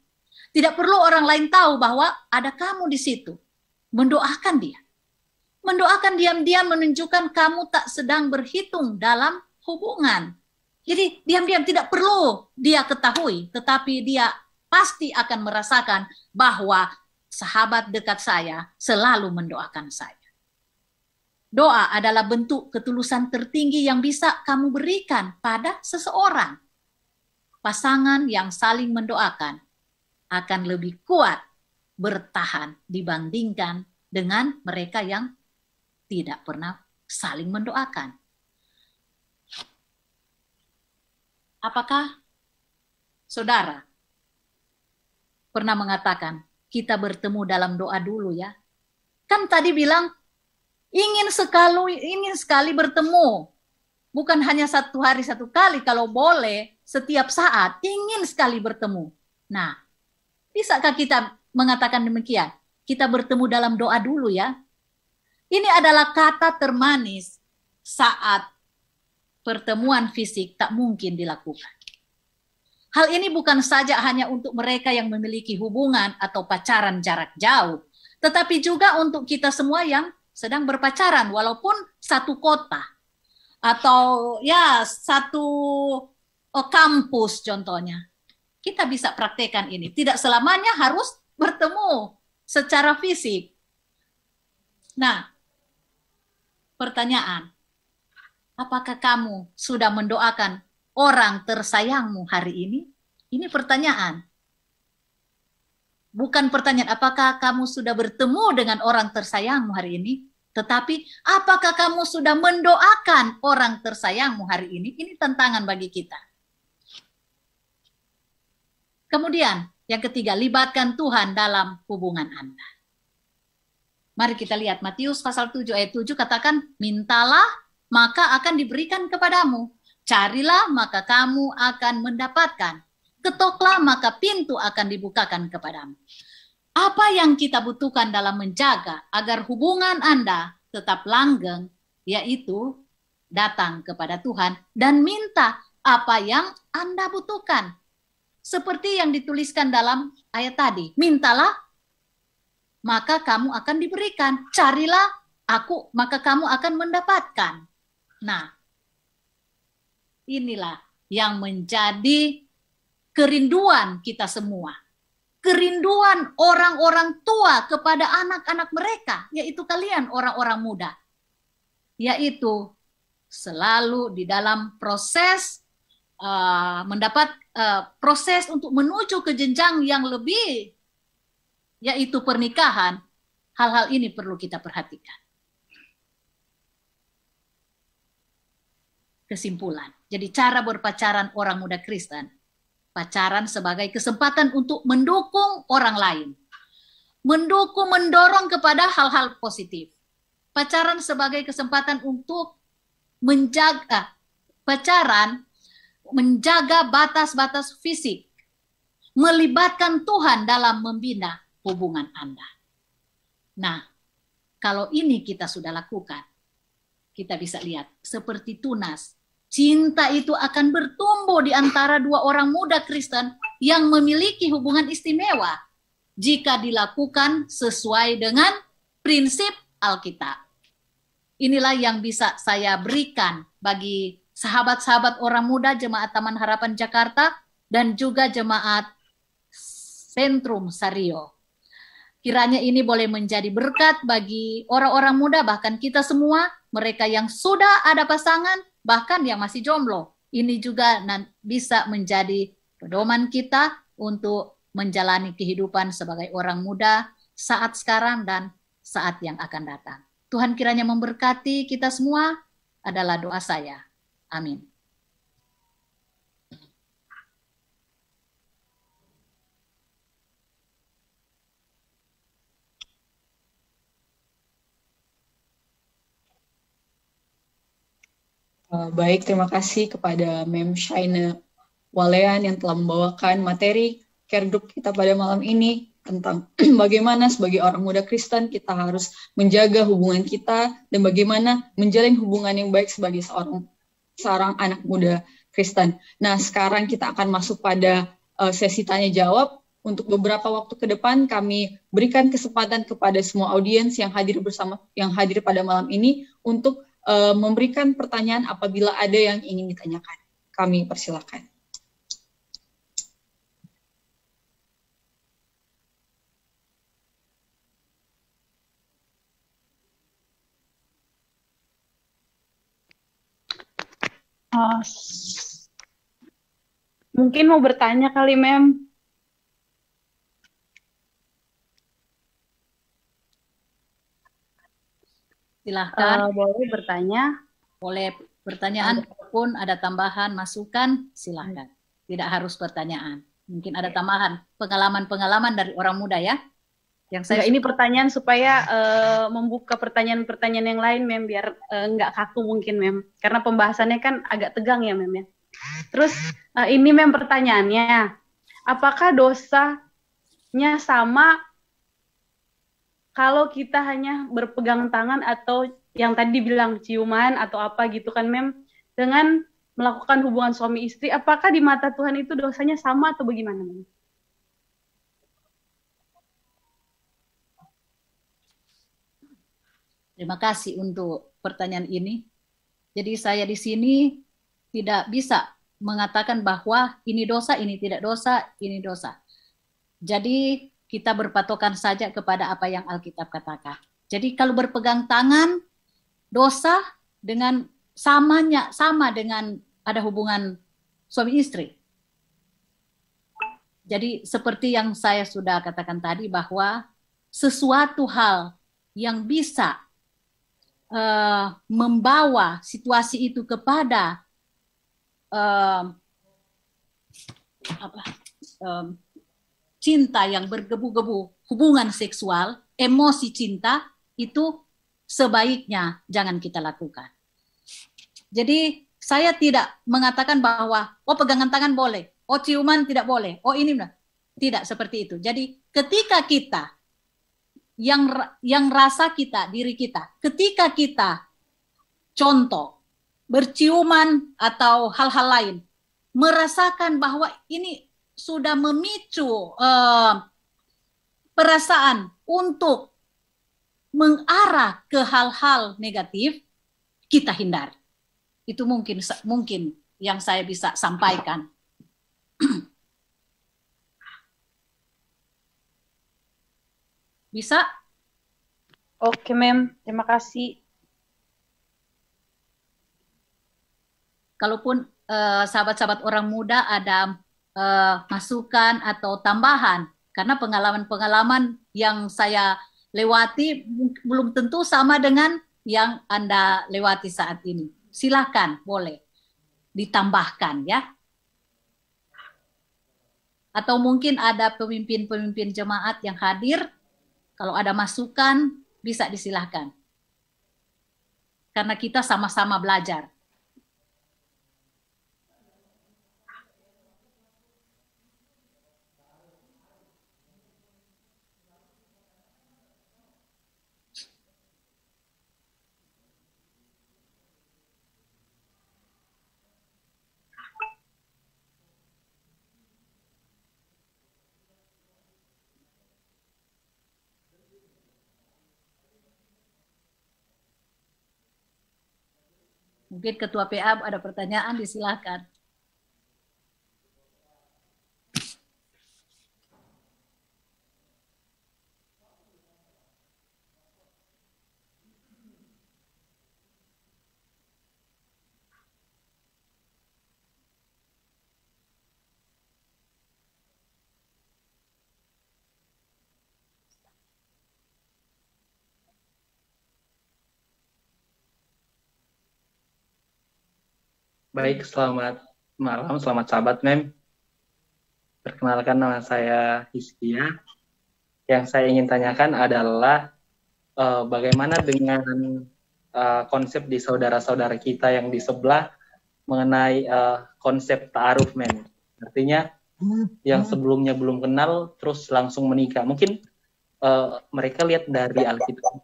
Tidak perlu orang lain tahu bahwa ada kamu di situ. Mendoakan dia. Mendoakan diam-diam menunjukkan kamu tak sedang berhitung dalam hubungan. Jadi diam-diam tidak perlu dia ketahui, tetapi dia pasti akan merasakan bahwa sahabat dekat saya selalu mendoakan saya. Doa adalah bentuk ketulusan tertinggi yang bisa kamu berikan pada seseorang. Pasangan yang saling mendoakan akan lebih kuat bertahan dibandingkan dengan mereka yang tidak pernah saling mendoakan. Apakah saudara pernah mengatakan, kita bertemu dalam doa dulu ya? Kan tadi bilang, ingin sekali bertemu. Bukan hanya 1 hari 1 kali, kalau boleh setiap saat, ingin sekali bertemu. Nah, bisakah kita mengatakan demikian? Kita bertemu dalam doa dulu ya? Ini adalah kata termanis saat pertemuan fisik tak mungkin dilakukan. Hal ini bukan saja hanya untuk mereka yang memiliki hubungan atau pacaran jarak jauh, tetapi juga untuk kita semua yang sedang berpacaran walaupun satu kota atau ya satu kampus contohnya. Kita bisa praktekkan ini. Tidak selamanya harus bertemu secara fisik. Nah, pertanyaan, apakah kamu sudah mendoakan orang tersayangmu hari ini? Ini pertanyaan. Bukan pertanyaan apakah kamu sudah bertemu dengan orang tersayangmu hari ini, tetapi apakah kamu sudah mendoakan orang tersayangmu hari ini? Ini tantangan bagi kita. Kemudian, yang ketiga, libatkan Tuhan dalam hubungan Anda. Mari kita lihat Matius pasal 7 ayat 7 katakan, mintalah maka akan diberikan kepadamu. Carilah maka kamu akan mendapatkan. Ketoklah maka pintu akan dibukakan kepadamu. Apa yang kita butuhkan dalam menjaga agar hubungan Anda tetap langgeng, yaitu datang kepada Tuhan dan minta apa yang Anda butuhkan. Seperti yang dituliskan dalam ayat tadi, mintalah maka kamu akan diberikan, carilah aku maka kamu akan mendapatkan. Nah, inilah yang menjadi kerinduan kita semua. Kerinduan orang-orang tua kepada anak-anak mereka, yaitu kalian orang-orang muda. Yaitu selalu di dalam proses proses untuk menuju ke jenjang yang lebih, yaitu pernikahan. Hal-hal ini perlu kita perhatikan. Kesimpulan. Jadi cara berpacaran orang muda Kristen, pacaran sebagai kesempatan untuk mendukung orang lain. Mendorong kepada hal-hal positif. Pacaran sebagai kesempatan untuk menjaga batas-batas fisik. Melibatkan Tuhan dalam membina hubungan Anda. Nah, kalau ini kita sudah lakukan, kita bisa lihat seperti tunas. Cinta itu akan bertumbuh di antara dua orang muda Kristen yang memiliki hubungan istimewa jika dilakukan sesuai dengan prinsip Alkitab. Inilah yang bisa saya berikan bagi sahabat-sahabat orang muda Jemaat Taman Harapan Jakarta dan juga Jemaat Sentrum Sario. Kiranya ini boleh menjadi berkat bagi orang-orang muda, bahkan kita semua, mereka yang sudah ada pasangan, bahkan yang masih jomblo. Ini juga bisa menjadi pedoman kita untuk menjalani kehidupan sebagai orang muda saat sekarang dan saat yang akan datang. Tuhan kiranya memberkati kita semua, adalah doa saya. Amin. Baik, terima kasih kepada Mem Shaina Walean yang telah membawakan materi care group kita pada malam ini tentang bagaimana sebagai orang muda Kristen kita harus menjaga hubungan kita dan bagaimana menjalin hubungan yang baik sebagai seorang anak muda Kristen. Nah, sekarang kita akan masuk pada sesi tanya jawab. Untuk beberapa waktu ke depan kami berikan kesempatan kepada semua audiens yang hadir pada malam ini untuk memberikan pertanyaan apabila ada yang ingin ditanyakan. Kami persilakan. Mungkin mau bertanya kali, Mem. Silahkan. Boleh bertanya. Boleh pertanyaan ataupun ada tambahan, masukan, silahkan. Tidak harus pertanyaan. Mungkin ada tambahan, pengalaman-pengalaman dari orang muda ya. Yang saya ini pertanyaan supaya membuka pertanyaan-pertanyaan yang lain, Mem, biar nggak kaku mungkin, Mem. Karena pembahasannya kan agak tegang ya, Mem ya. Terus ini, Mem, pertanyaannya. Apakah dosanya sama kalau kita hanya berpegang tangan atau yang tadi bilang ciuman atau apa gitu kan, Mem, dengan melakukan hubungan suami istri, apakah di mata Tuhan itu dosanya sama atau bagaimana, Mem? Terima kasih untuk pertanyaan ini. Jadi saya di sini tidak bisa mengatakan bahwa ini dosa, ini tidak dosa, ini dosa. Jadi kita berpatokan saja kepada apa yang Alkitab katakan. Jadi kalau berpegang tangan, dosa dengan sama dengan ada hubungan suami istri. Jadi seperti yang saya sudah katakan tadi bahwa sesuatu hal yang bisa membawa situasi itu kepada cinta yang bergebu-gebu, hubungan seksual, emosi cinta, itu sebaiknya jangan kita lakukan. Jadi saya tidak mengatakan bahwa pegangan tangan boleh, ciuman tidak boleh, ini tidak seperti itu. Jadi ketika kita yang rasa kita, diri kita, ketika kita contoh berciuman atau hal-hal lain merasakan bahwa ini sudah memicu perasaan untuk mengarah ke hal-hal negatif, kita hindari. Itu mungkin yang saya bisa sampaikan. Bisa? Oke, Mem. Terima kasih. Kalaupun sahabat-sahabat orang muda ada masukan atau tambahan, karena pengalaman-pengalaman yang saya lewati belum tentu sama dengan yang Anda lewati saat ini. Silakan, boleh ditambahkan ya. Atau mungkin ada pemimpin-pemimpin jemaat yang hadir, kalau ada masukan bisa disilahkan. Karena kita sama-sama belajar. Mungkin Ketua PA ada pertanyaan, disilahkan. Baik, selamat malam, selamat sahabat Mem. Perkenalkan, nama saya Hizkia. Yang saya ingin tanyakan adalah bagaimana dengan konsep di saudara-saudara kita yang di sebelah mengenai konsep ta'aruf, Mem. Artinya yang sebelumnya belum kenal terus langsung menikah. Mungkin mereka lihat dari Alkitab.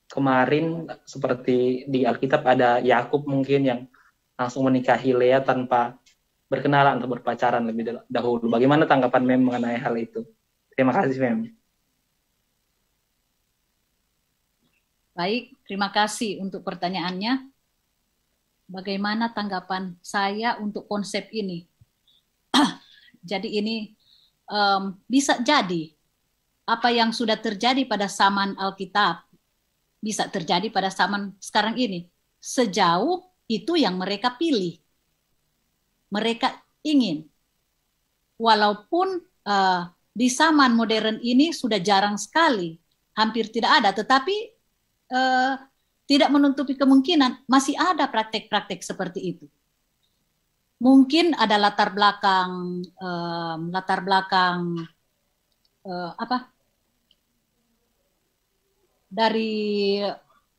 Kemarin seperti di Alkitab ada Yakub mungkin yang langsung menikahi Lea tanpa berkenalan atau berpacaran lebih dahulu. Bagaimana tanggapan Mem mengenai hal itu? Terima kasih, Mem. Baik, terima kasih untuk pertanyaannya. Bagaimana tanggapan saya untuk konsep ini? Jadi ini bisa jadi apa yang sudah terjadi pada zaman Alkitab bisa terjadi pada zaman sekarang ini. Sejauh itu yang mereka pilih. Mereka ingin. Walaupun di zaman modern ini sudah jarang sekali, hampir tidak ada, tetapi tidak menutupi kemungkinan masih ada praktek-praktek seperti itu. Mungkin ada latar belakang dari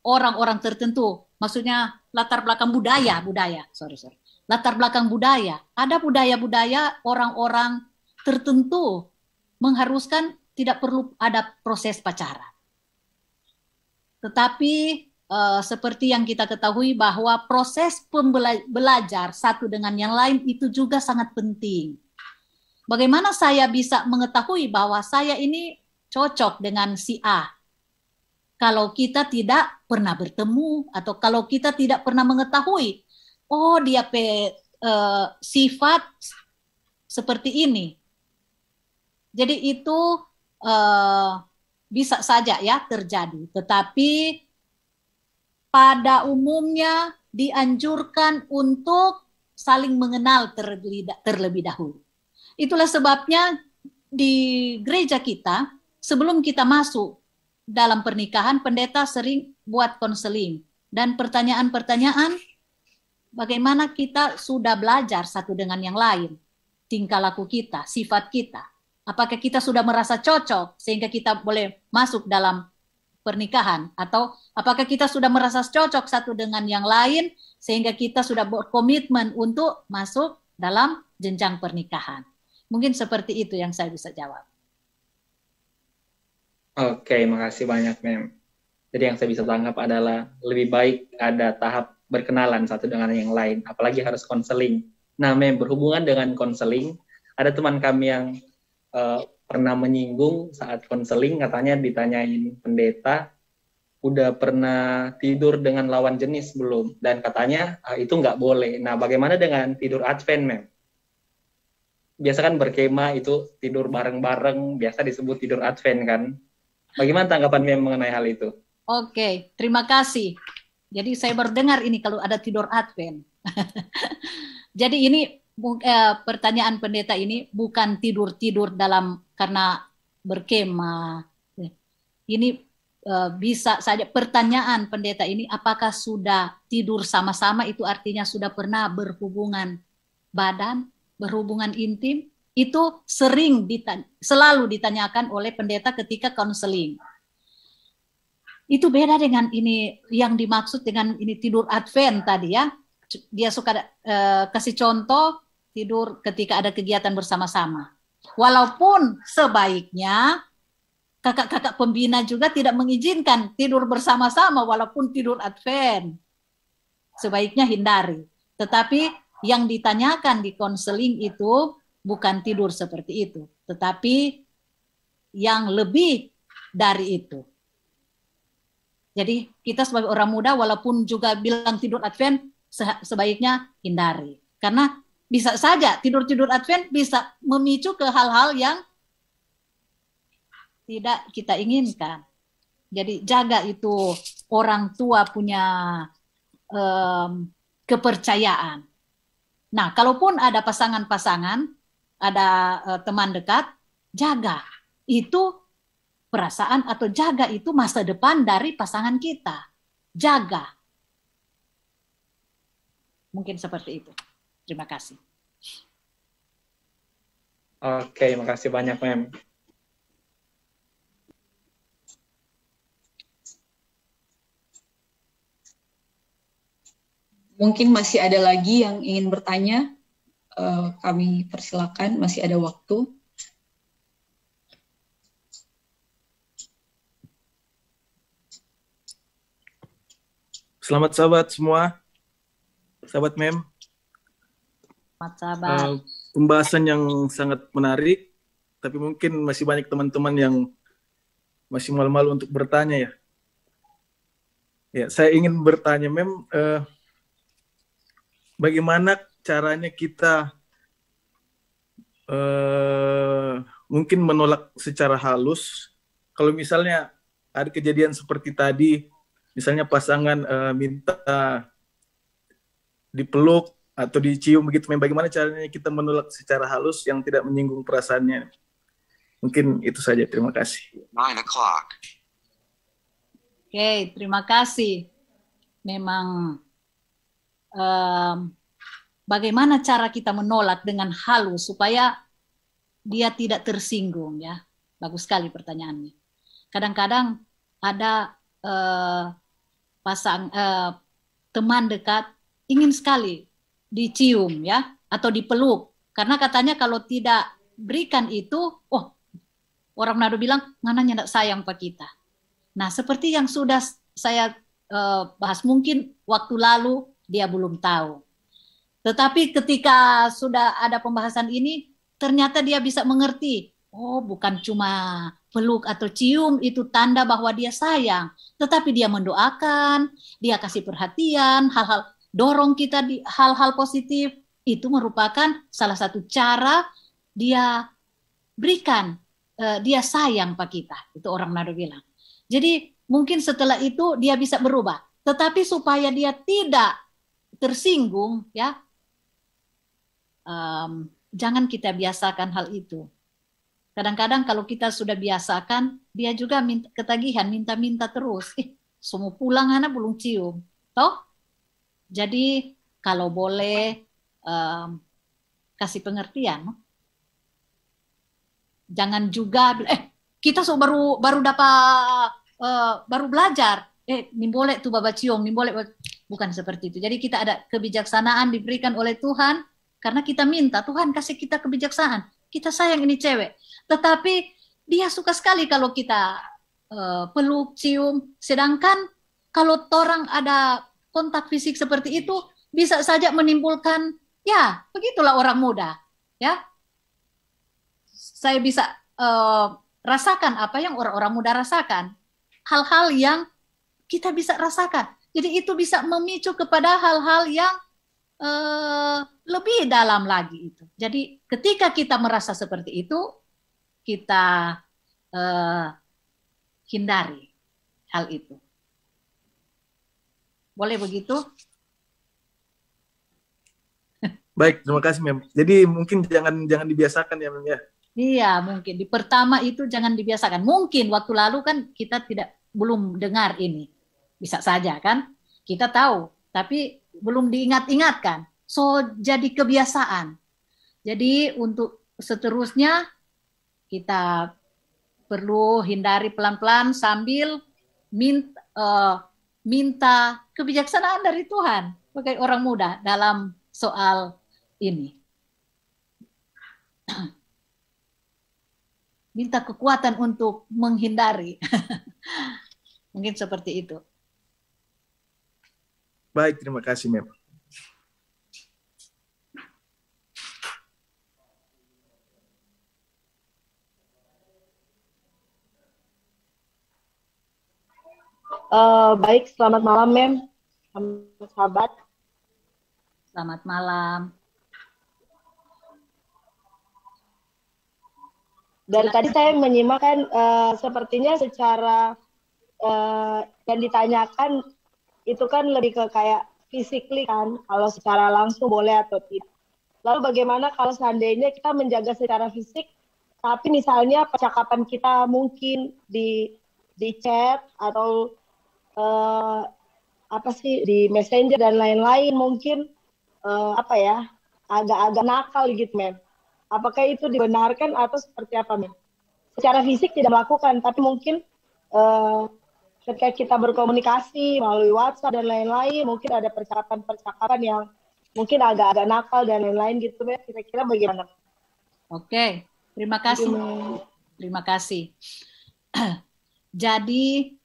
orang-orang tertentu, maksudnya latar belakang budaya, latar belakang budaya. Ada budaya-budaya orang-orang tertentu mengharuskan tidak perlu ada proses pacaran. Tetapi seperti yang kita ketahui bahwa proses belajar satu dengan yang lain itu juga sangat penting. Bagaimana saya bisa mengetahui bahwa saya ini cocok dengan si A? Kalau kita tidak pernah bertemu atau kalau kita tidak pernah mengetahui, oh dia sifat seperti ini. Jadi itu bisa saja ya terjadi. Tetapi pada umumnya dianjurkan untuk saling mengenal terlebih dahulu. Itulah sebabnya di gereja kita, sebelum kita masuk dalam pernikahan, pendeta sering buat konseling. Dan pertanyaan-pertanyaan, bagaimana kita sudah belajar satu dengan yang lain. Tingkah laku kita, sifat kita. Apakah kita sudah merasa cocok sehingga kita boleh masuk dalam pernikahan? Atau apakah kita sudah merasa cocok satu dengan yang lain sehingga kita sudah berkomitmen untuk masuk dalam jenjang pernikahan? Mungkin seperti itu yang saya bisa jawab. Oke, makasih banyak, Mem. Jadi yang saya bisa tangkap adalah lebih baik ada tahap berkenalan satu dengan yang lain, apalagi harus konseling. Nah, berhubungan dengan konseling, ada teman kami yang pernah menyinggung saat konseling, katanya ditanyain pendeta, udah pernah tidur dengan lawan jenis belum? Dan katanya itu nggak boleh. Nah, bagaimana dengan tidur Advent, Mem? Biasa kan berkemah itu tidur bareng-bareng, biasa disebut tidur Advent kan? Bagaimana tanggapan Mem mengenai hal itu? Oke, terima kasih. Jadi saya berdengar ini kalau ada tidur Advent. Jadi ini pertanyaan pendeta ini bukan tidur-tidur dalam karena berkemah. Ini bisa saja pertanyaan pendeta ini, apakah sudah tidur sama-sama, itu artinya sudah pernah berhubungan badan, berhubungan intim. Itu selalu ditanyakan oleh pendeta ketika konseling. Itu beda dengan ini yang dimaksud dengan ini tidur Advent tadi ya. Dia suka kasih contoh tidur ketika ada kegiatan bersama-sama. Walaupun sebaiknya kakak-kakak pembina juga tidak mengizinkan tidur bersama-sama walaupun tidur Advent. Sebaiknya hindari. Tetapi yang ditanyakan di konseling itu bukan tidur seperti itu, tetapi yang lebih dari itu. Jadi kita sebagai orang muda walaupun juga bilang tidur Advent, sebaiknya hindari. Karena bisa saja tidur-tidur Advent bisa memicu ke hal-hal yang tidak kita inginkan. Jadi jaga itu, orang tua punya kepercayaan. Nah, kalaupun ada pasangan-pasangan, ada teman dekat, jaga itu perasaan atau jaga itu masa depan dari pasangan kita. Jaga. Mungkin seperti itu. Terima kasih. Oke, makasih banyak, Mem. Mungkin masih ada lagi yang ingin bertanya. Kami persilakan, masih ada waktu. Selamat sahabat semua, sahabat Mem. Selamat sahabat. Pembahasan yang sangat menarik, tapi mungkin masih banyak teman-teman yang masih malu-malu untuk bertanya ya. Ya, saya ingin bertanya Mem, bagaimana caranya kita mungkin menolak secara halus kalau misalnya ada kejadian seperti tadi. Misalnya pasangan minta dipeluk atau dicium begitu, bagaimana caranya kita menolak secara halus yang tidak menyinggung perasaannya? Mungkin itu saja, terima kasih. 9 o'clock. Oke, terima kasih. Memang bagaimana cara kita menolak dengan halus supaya dia tidak tersinggung ya? Bagus sekali pertanyaannya. Kadang-kadang ada teman dekat ingin sekali dicium ya atau dipeluk, karena katanya kalau tidak berikan itu, orang Manado bilang ngananya tidak sayang pak kita. Nah, seperti yang sudah saya bahas, mungkin waktu lalu dia belum tahu, tetapi ketika sudah ada pembahasan ini ternyata dia bisa mengerti. Oh, bukan cuma peluk atau cium itu tanda bahwa dia sayang, tetapi dia mendoakan, dia kasih perhatian, hal-hal dorong kita di hal-hal positif, itu merupakan salah satu cara dia berikan, dia sayang pak kita, itu orang Manado bilang. Jadi mungkin setelah itu dia bisa berubah, tetapi supaya dia tidak tersinggung ya, jangan kita biasakan hal itu. Kadang-kadang kalau kita sudah biasakan, dia juga ketagihan, minta-minta terus. Semua pulang anak belum cium. Toh? Jadi kalau boleh kasih pengertian. Jangan juga kita baru dapat baru belajar. Ini boleh tuh baba cium, ini boleh. Bukan seperti itu. Jadi kita ada kebijaksanaan diberikan oleh Tuhan karena kita minta Tuhan kasih kita kebijaksanaan. Kita sayang ini cewek, tetapi dia suka sekali kalau kita peluk, cium. Sedangkan kalau orang ada kontak fisik seperti itu bisa saja menimbulkan, ya begitulah orang muda, ya. Saya bisa rasakan apa yang orang-orang muda rasakan, hal-hal yang kita bisa rasakan. Jadi itu bisa memicu kepada hal-hal yang lebih dalam lagi itu. Jadi ketika kita merasa seperti itu, kita hindari hal itu. Boleh begitu? Baik, terima kasih Mem. Jadi mungkin jangan dibiasakan ya Mem ya. Iya, mungkin di pertama itu jangan dibiasakan. Mungkin waktu lalu kan kita belum dengar ini. Bisa saja kan? Kita tahu, tapi belum diingat-ingatkan. So, jadi kebiasaan. Jadi untuk seterusnya kita perlu hindari pelan-pelan sambil minta kebijaksanaan dari Tuhan sebagai orang muda dalam soal ini. Minta kekuatan untuk menghindari. Mungkin seperti itu. Baik, terima kasih Mem. Baik, selamat malam Mem, sahabat. Selamat malam. Dari tadi saya menyimak kan sepertinya secara yang ditanyakan itu kan lebih ke kayak physically kan, kalau secara langsung boleh atau tidak. Lalu bagaimana kalau seandainya kita menjaga secara fisik, tapi misalnya percakapan kita mungkin di chat atau di messenger dan lain-lain mungkin agak-agak nakal gitu Mem. Apakah itu dibenarkan atau seperti apa Mem? Secara fisik tidak melakukan, tapi mungkin ketika kita berkomunikasi melalui WhatsApp dan lain-lain, mungkin ada percakapan-percakapan yang mungkin agak-agak nakal dan lain-lain gitu Mem. Kira-kira bagaimana? Oke, terima kasih. Terima kasih. Jadi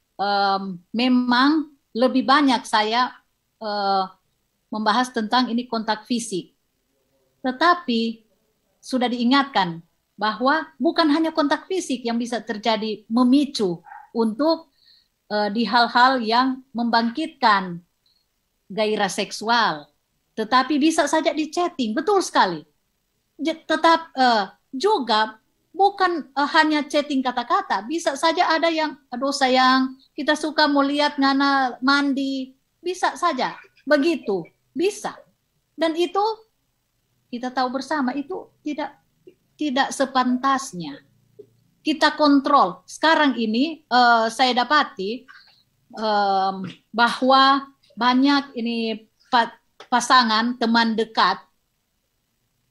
memang lebih banyak saya membahas tentang ini kontak fisik. Tetapi sudah diingatkan bahwa bukan hanya kontak fisik yang bisa terjadi memicu untuk di hal-hal yang membangkitkan gairah seksual. Tetapi bisa saja di chatting, betul sekali. Tetap juga bukan hanya chatting kata-kata, bisa saja ada yang, aduh sayang, kita suka mau lihat ngana mandi, bisa saja, begitu, bisa. Dan itu kita tahu bersama itu tidak sepantasnya. Kita kontrol. Sekarang ini saya dapati bahwa banyak ini pasangan, teman dekat,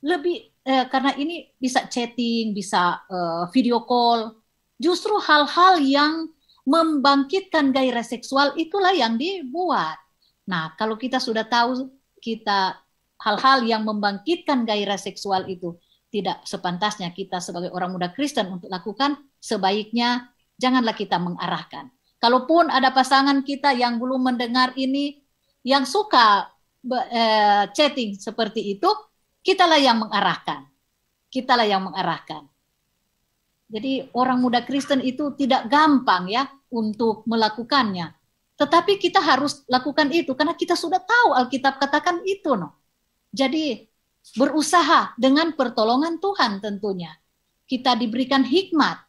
lebih karena ini bisa chatting, bisa video call, justru hal-hal yang membangkitkan gairah seksual itulah yang dibuat. Nah, kalau kita sudah tahu hal-hal yang membangkitkan gairah seksual itu tidak sepantasnya kita sebagai orang muda Kristen untuk lakukan, sebaiknya janganlah kita mengarahkan. Kalaupun ada pasangan kita yang belum mendengar ini, yang suka chatting seperti itu, kitalah yang mengarahkan. Kitalah yang mengarahkan. Jadi orang muda Kristen itu tidak gampang ya untuk melakukannya. Tetapi kita harus lakukan itu karena kita sudah tahu Alkitab katakan itu. Jadi berusaha dengan pertolongan Tuhan tentunya. Kita diberikan hikmat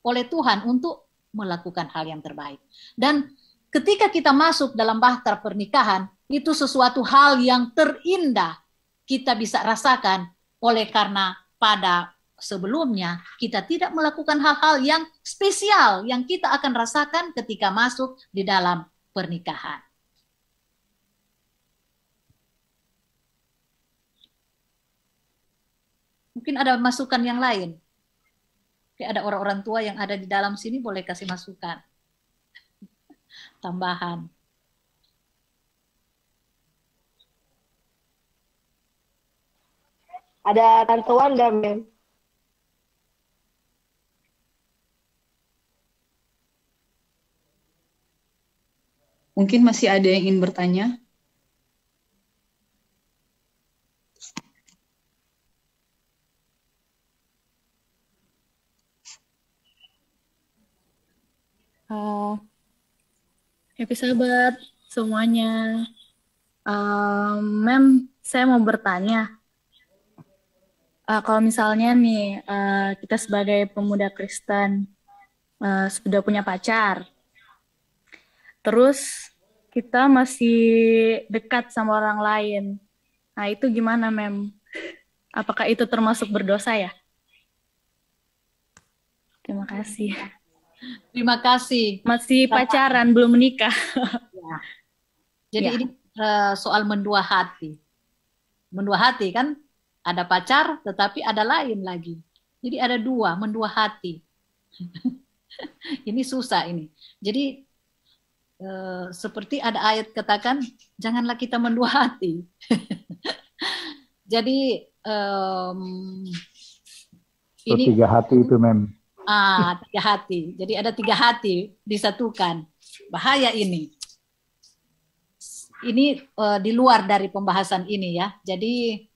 oleh Tuhan untuk melakukan hal yang terbaik. Dan ketika kita masuk dalam bahtera pernikahan, itu sesuatu hal yang terindah kita bisa rasakan oleh karena pada sebelumnya kita tidak melakukan hal-hal yang spesial yang kita akan rasakan ketika masuk di dalam pernikahan. Mungkin ada masukan yang lain. Kayak ada orang-orang tua yang ada di dalam sini boleh kasih masukan. Tambahan. Ada Tante Wanda, Mem. Mungkin masih ada yang ingin bertanya? Happy Sabat semuanya. Mem, saya mau bertanya. Kalau misalnya nih, kita sebagai pemuda Kristen sudah punya pacar, terus kita masih dekat sama orang lain. Nah, itu gimana, Mem? Apakah itu termasuk berdosa ya? Terima kasih. Terima kasih. Masih pacaran, belum menikah. Ya. Jadi ini soal mendua hati. Mendua hati kan, ada pacar tetapi ada lain lagi. Jadi ada dua, mendua hati. Ini susah ini. Jadi seperti ada ayat katakan, janganlah kita mendua hati. Jadi ini tiga hati itu, Mem. Tiga hati. Jadi ada tiga hati disatukan. Bahaya ini. Ini di luar dari pembahasan ini ya. Jadi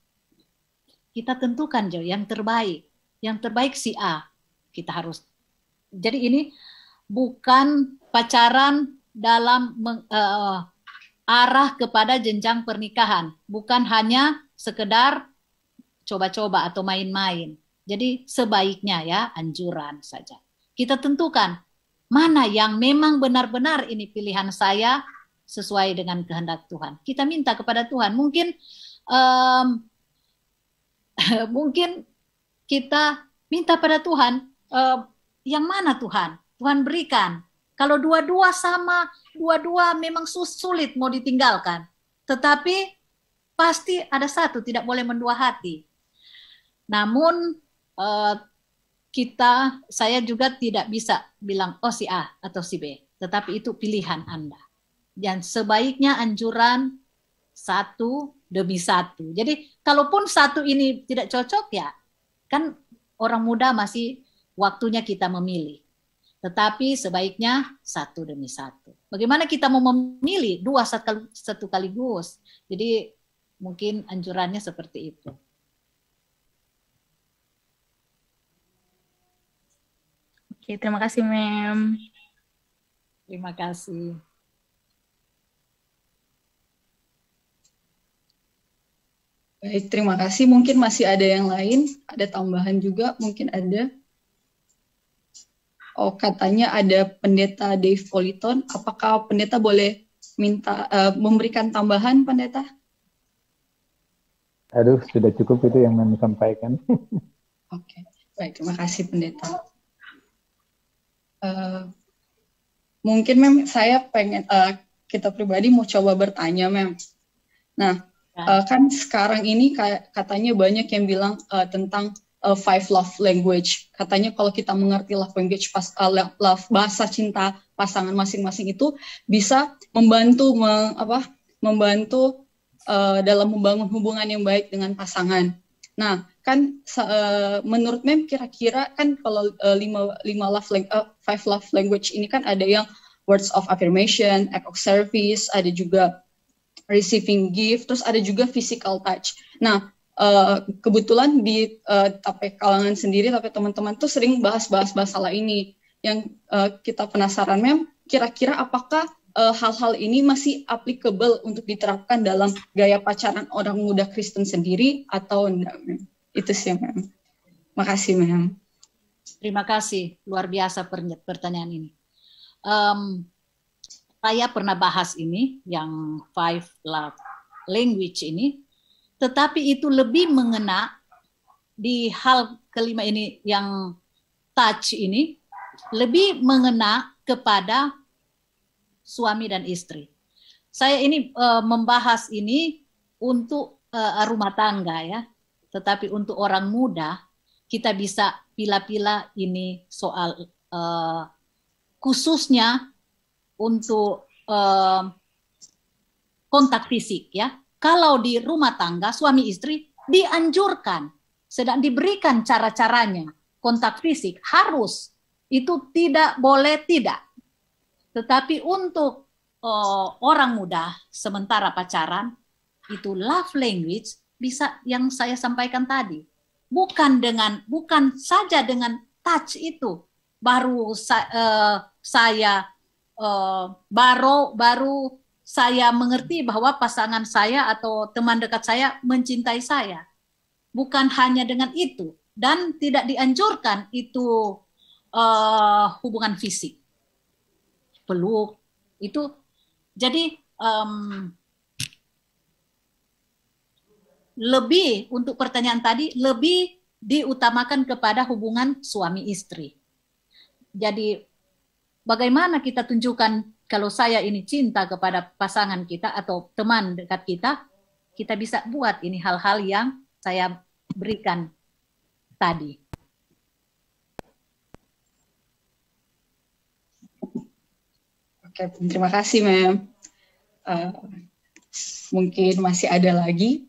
kita tentukan Jo, yang terbaik. Yang terbaik si A. Kita harus. Jadi ini bukan pacaran dalam arah kepada jenjang pernikahan. Bukan hanya sekedar coba-coba atau main-main. Jadi sebaiknya ya anjuran saja. Kita tentukan mana yang memang benar-benar ini pilihan saya sesuai dengan kehendak Tuhan. Kita minta kepada Tuhan. Mungkin mungkin kita minta pada Tuhan, yang mana Tuhan? Tuhan berikan. Kalau dua-dua sama, dua-dua memang sulit mau ditinggalkan. Tetapi pasti ada satu, tidak boleh mendua hati. Namun saya juga tidak bisa bilang oh si A atau si B, tetapi itu pilihan Anda. Dan sebaiknya anjuran satu demi satu. Jadi kalaupun satu ini tidak cocok ya, kan orang muda masih waktunya kita memilih. Tetapi sebaiknya satu demi satu. Bagaimana kita mau memilih dua satu kaligus? Jadi mungkin anjurannya seperti itu. Oke, terima kasih, Mem. Terima kasih. Baik, terima kasih. Mungkin masih ada yang lain, ada tambahan juga, mungkin ada. Oh, katanya ada Pendeta Dave Politon. Apakah Pendeta boleh minta memberikan tambahan, Pendeta? Aduh, sudah cukup itu yang Mem sampaikan. Oke, baik, terima kasih, Pendeta. Mungkin Mem, saya pengen kita pribadi mau coba bertanya, Mem. Nah, kan sekarang ini katanya banyak yang bilang tentang five love language. Katanya kalau kita mengerti love language bahasa cinta pasangan masing-masing itu bisa membantu dalam membangun hubungan yang baik dengan pasangan. Nah, kan menurut Mem kira-kira kan kalau five love language ini kan ada yang words of affirmation, act of service, ada juga receiving gift, terus ada juga physical touch. Nah, kebetulan di TAPE kalangan sendiri, TAPE teman-teman tuh sering bahas-bahas masalah ini. Yang kita penasaran, Mem, kira-kira apakah hal-hal ini masih applicable untuk diterapkan dalam gaya pacaran orang muda Kristen sendiri atau enggak, Mem? Itu sih, Mem. Makasih, Mem. Terima kasih, luar biasa pertanyaan ini. Saya pernah bahas ini, yang five love language ini, tetapi itu lebih mengena di hal kelima ini, yang touch ini, lebih mengena kepada suami dan istri. Saya ini membahas ini untuk rumah tangga ya, tetapi untuk orang muda, kita bisa pilih-pilih ini soal khususnya untuk kontak fisik ya. Kalau di rumah tangga suami istri dianjurkan, sedang diberikan cara-caranya. Kontak fisik harus, itu tidak boleh tidak. Tetapi untuk orang muda sementara pacaran, itu love language bisa yang saya sampaikan tadi. Bukan saja dengan touch itu baru saya mengerti bahwa pasangan saya atau teman dekat saya mencintai saya. Bukan hanya dengan itu, dan tidak dianjurkan itu hubungan fisik, peluk itu. Jadi lebih untuk pertanyaan tadi, lebih diutamakan kepada hubungan suami istri. Jadi bagaimana kita tunjukkan kalau saya ini cinta kepada pasangan kita atau teman dekat kita bisa buat ini hal-hal yang saya berikan tadi. Oke, terima kasih, Mem. Mungkin masih ada lagi.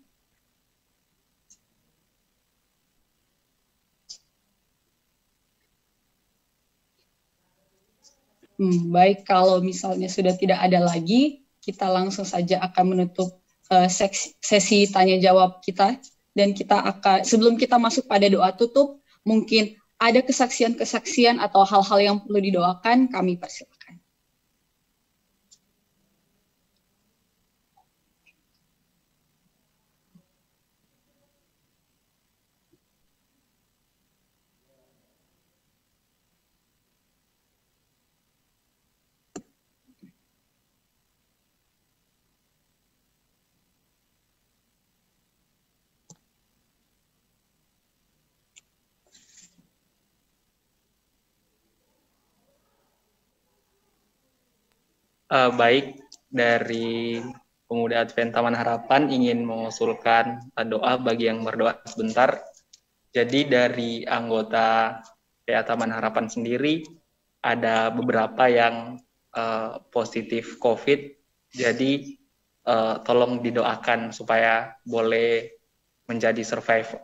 Baik, kalau misalnya sudah tidak ada lagi, kita langsung saja akan menutup sesi tanya jawab kita, dan kita akan, sebelum kita masuk pada doa tutup, mungkin ada kesaksian-kesaksian atau hal-hal yang perlu didoakan, kami persilakan. Baik, dari Pemuda Advent Taman Harapan ingin mengusulkan doa bagi yang berdoa sebentar. Jadi dari anggota PA Taman Harapan sendiri ada beberapa yang positif COVID. Jadi tolong didoakan supaya boleh menjadi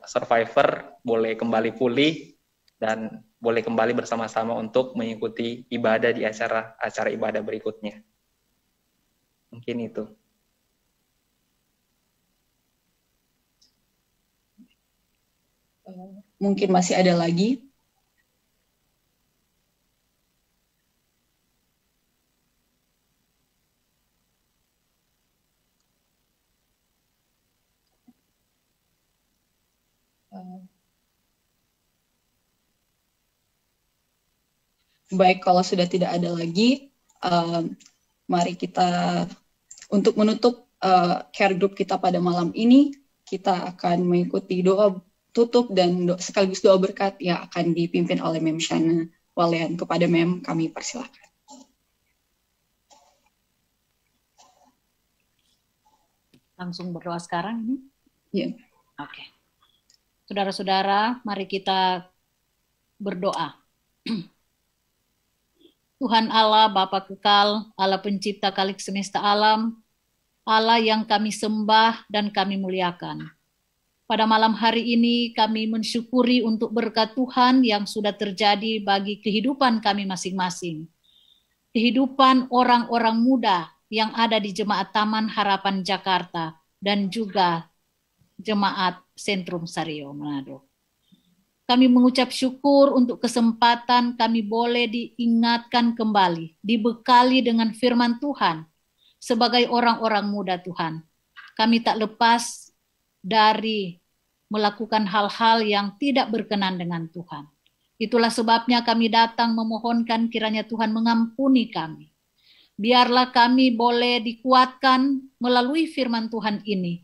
survivor, boleh kembali pulih, dan boleh kembali bersama-sama untuk mengikuti ibadah di acara ibadah berikutnya. Mungkin itu. Mungkin masih ada lagi. Baik, kalau sudah tidak ada lagi, mari kita untuk menutup care group kita pada malam ini, kita akan mengikuti doa tutup dan sekaligus doa berkat yang akan dipimpin oleh Mem Shana Walean. Kepada Mem, kami persilakan. Langsung berdoa sekarang? Iya. Oke. Saudara-saudara, mari kita berdoa. Tuhan Allah, Bapa kekal, Allah pencipta kalik semesta alam, Allah yang kami sembah dan kami muliakan. Pada malam hari ini kami mensyukuri untuk berkat Tuhan yang sudah terjadi bagi kehidupan kami masing-masing. Kehidupan orang-orang muda yang ada di Jemaat Taman Harapan Jakarta dan juga Jemaat Sentrum Sario Manado. Kami mengucap syukur untuk kesempatan kami boleh diingatkan kembali, dibekali dengan firman Tuhan. Sebagai orang-orang muda Tuhan, kami tak lepas dari melakukan hal-hal yang tidak berkenan dengan Tuhan. Itulah sebabnya kami datang memohonkan kiranya Tuhan mengampuni kami. Biarlah kami boleh dikuatkan melalui firman Tuhan ini,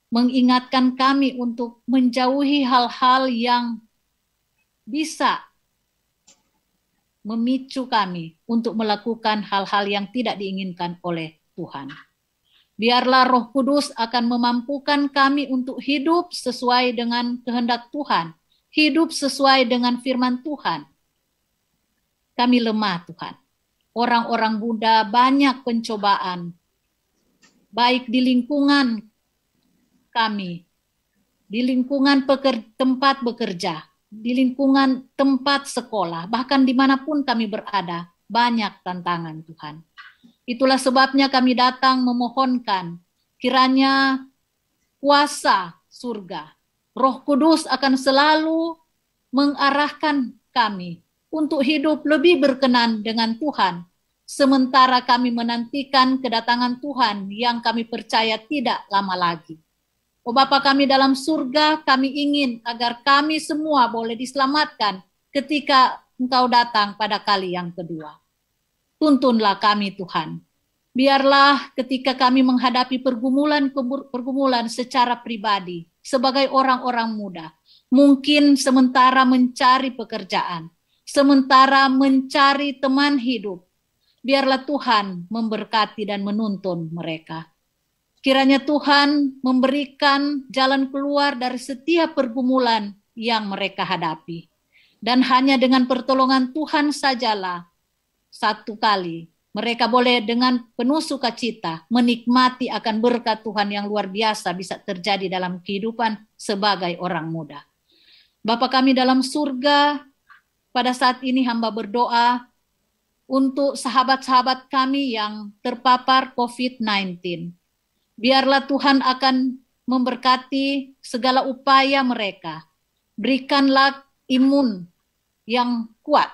mengingatkan kami untuk menjauhi hal-hal yang bisa memicu kami untuk melakukan hal-hal yang tidak diinginkan oleh Tuhan. Biarlah Roh Kudus akan memampukan kami untuk hidup sesuai dengan kehendak Tuhan, hidup sesuai dengan firman Tuhan. Kami lemah, Tuhan. Orang-orang muda banyak pencobaan, baik di lingkungan kami, di lingkungan tempat bekerja, di lingkungan tempat sekolah, bahkan dimanapun kami berada, banyak tantangan Tuhan. Itulah sebabnya kami datang memohonkan kiranya kuasa surga, Roh Kudus akan selalu mengarahkan kami untuk hidup lebih berkenan dengan Tuhan, sementara kami menantikan kedatangan Tuhan yang kami percaya tidak lama lagi. Oh Bapa kami dalam surga, kami ingin agar kami semua boleh diselamatkan ketika Engkau datang pada kali yang kedua. Tuntunlah kami Tuhan. Biarlah ketika kami menghadapi pergumulan secara pribadi sebagai orang-orang muda, mungkin sementara mencari pekerjaan, sementara mencari teman hidup, biarlah Tuhan memberkati dan menuntun mereka. Kiranya Tuhan memberikan jalan keluar dari setiap pergumulan yang mereka hadapi. Dan hanya dengan pertolongan Tuhan sajalah satu kali mereka boleh dengan penuh sukacita menikmati akan berkat Tuhan yang luar biasa bisa terjadi dalam kehidupan sebagai orang muda. Bapa kami dalam surga, pada saat ini hamba berdoa untuk sahabat-sahabat kami yang terpapar COVID-19. Biarlah Tuhan akan memberkati segala upaya mereka. Berikanlah imun yang kuat,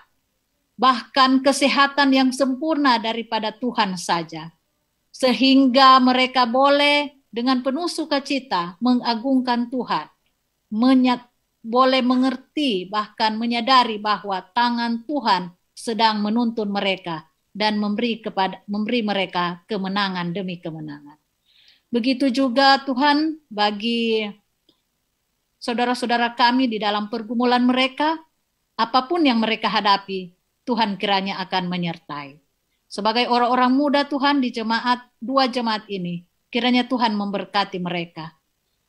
bahkan kesehatan yang sempurna daripada Tuhan saja, sehingga mereka boleh dengan penuh sukacita mengagungkan Tuhan, boleh mengerti bahkan menyadari bahwa tangan Tuhan sedang menuntun mereka dan memberi mereka kemenangan demi kemenangan. Begitu juga Tuhan bagi saudara-saudara kami di dalam pergumulan mereka, apapun yang mereka hadapi, Tuhan kiranya akan menyertai. Sebagai orang-orang muda Tuhan di dua jemaat ini, kiranya Tuhan memberkati mereka.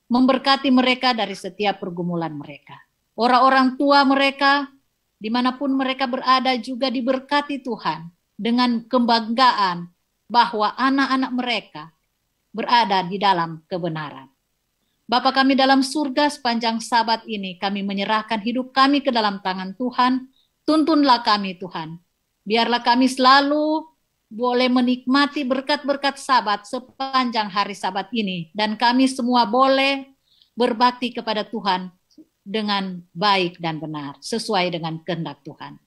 Memberkati mereka dari setiap pergumulan mereka. Orang-orang tua mereka, dimanapun mereka berada juga diberkati Tuhan dengan kebanggaan bahwa anak-anak mereka berada di dalam kebenaran. Bapa kami dalam surga, sepanjang sabat ini kami menyerahkan hidup kami ke dalam tangan Tuhan. Tuntunlah kami Tuhan. Biarlah kami selalu boleh menikmati berkat-berkat sabat sepanjang hari sabat ini. Dan kami semua boleh berbakti kepada Tuhan dengan baik dan benar, sesuai dengan kehendak Tuhan.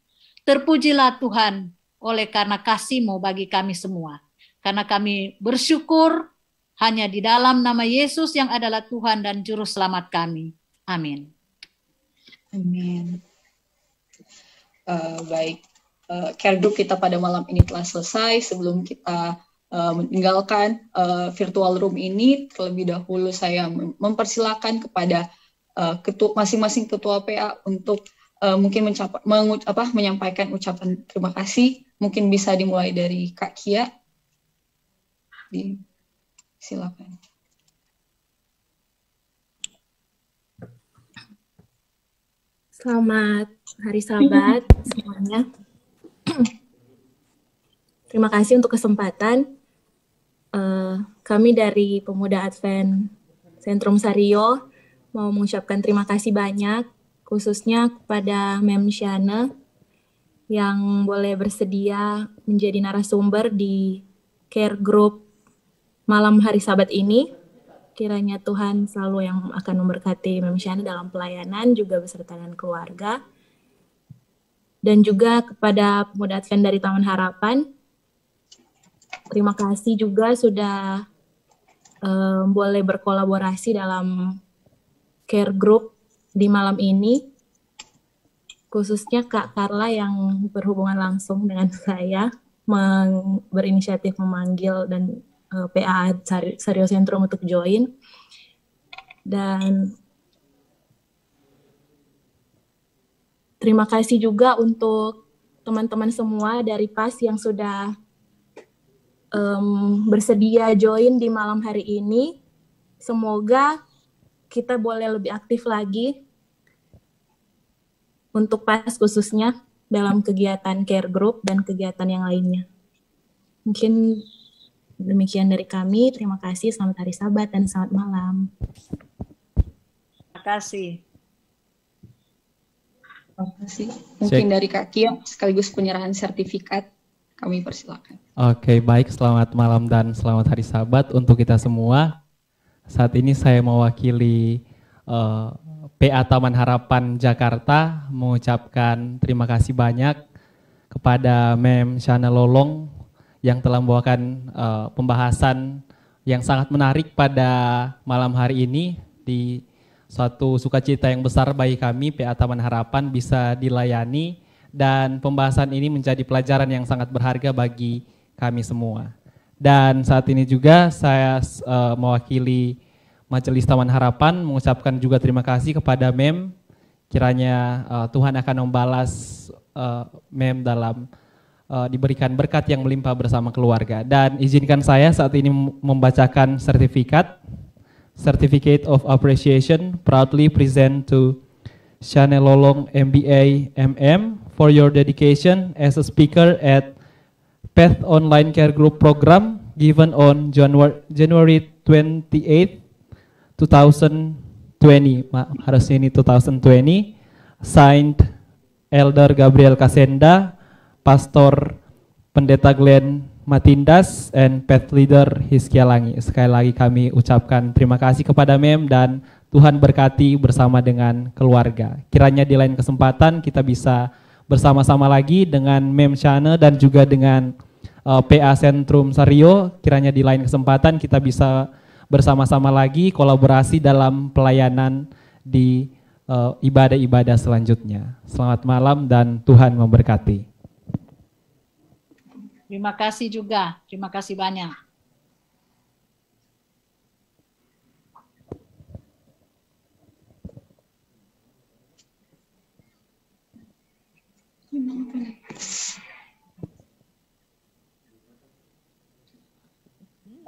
Terpujilah Tuhan oleh karena kasih-Mu bagi kami semua. Karena kami bersyukur hanya di dalam nama Yesus yang adalah Tuhan dan Juru Selamat kami. Amin. Amin. Baik, care group kita pada malam ini telah selesai. Sebelum kita meninggalkan virtual room ini, terlebih dahulu saya mempersilakan kepada masing-masing ketua PA untuk mungkin menyampaikan ucapan terima kasih. Mungkin bisa dimulai dari Kak Kia. Silakan. Selamat Hari Sabat semuanya. Terima kasih untuk kesempatan. Kami dari Pemuda Advent Sentrum Sario mau mengucapkan terima kasih banyak, khususnya kepada Mem Shana yang boleh bersedia menjadi narasumber di care group malam hari Sabat ini. Kiranya Tuhan selalu yang akan memberkati Mem Shana dalam pelayanan, juga beserta dengan keluarga. Dan juga kepada Pemuda Advent dari Taman Harapan, terima kasih juga sudah boleh berkolaborasi dalam care group di malam ini. Khususnya Kak Carla yang berhubungan langsung dengan saya, berinisiatif memanggil dan PA Sario Sentrum untuk join. Dan terima kasih juga untuk teman-teman semua dari PAS yang sudah bersedia join di malam hari ini. Semoga kita boleh lebih aktif lagi untuk PAS khususnya dalam kegiatan care group dan kegiatan yang lainnya. Mungkin demikian dari kami. Terima kasih. Selamat Hari Sabat dan selamat malam. Terima kasih. Terima kasih. Mungkin dari Kak Kia sekaligus penyerahan sertifikat, kami persilakan. Oke, baik. Selamat malam dan selamat hari Sabat untuk kita semua. Saat ini saya mewakili PA Taman Harapan Jakarta mengucapkan terima kasih banyak kepada Mem Shana Lolong yang telah membawakan pembahasan yang sangat menarik pada malam hari ini. Di suatu sukacita yang besar bagi kami PA Taman Harapan bisa dilayani, dan pembahasan ini menjadi pelajaran yang sangat berharga bagi kami semua. Dan saat ini juga saya mewakili Majelis Taman Harapan mengucapkan juga terima kasih kepada Mem. Kiranya Tuhan akan membalas Mem dalam diberikan berkat yang melimpah bersama keluarga. Dan izinkan saya saat ini membacakan Certificate of Appreciation proudly present to Shana Lolong MBA MM for your dedication as a speaker at PATH Online Care Group Program given on January 28, 2020. Harusnya ini 2020. Signed Elder Gabriel Kasenda, Pastor Pendeta Glenn Matindas, and PATH Leader Hizkia Langi. Sekali lagi kami ucapkan terima kasih kepada Mem dan Tuhan berkati bersama dengan keluarga. Kiranya di lain kesempatan kita bisa bersama-sama lagi dengan Mem Shana dan juga dengan PA Sentrum Sario. Kiranya di lain kesempatan kita bisa bersama-sama lagi kolaborasi dalam pelayanan di ibadah-ibadah selanjutnya. Selamat malam dan Tuhan memberkati. Terima kasih juga. Terima kasih banyak.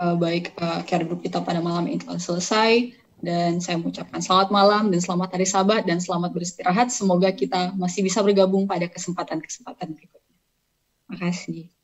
Baik, care group kita pada malam ini telah selesai, dan saya mengucapkan selamat malam dan selamat hari Sabat dan selamat beristirahat. Semoga kita masih bisa bergabung pada kesempatan-kesempatan berikutnya. Terima kasih.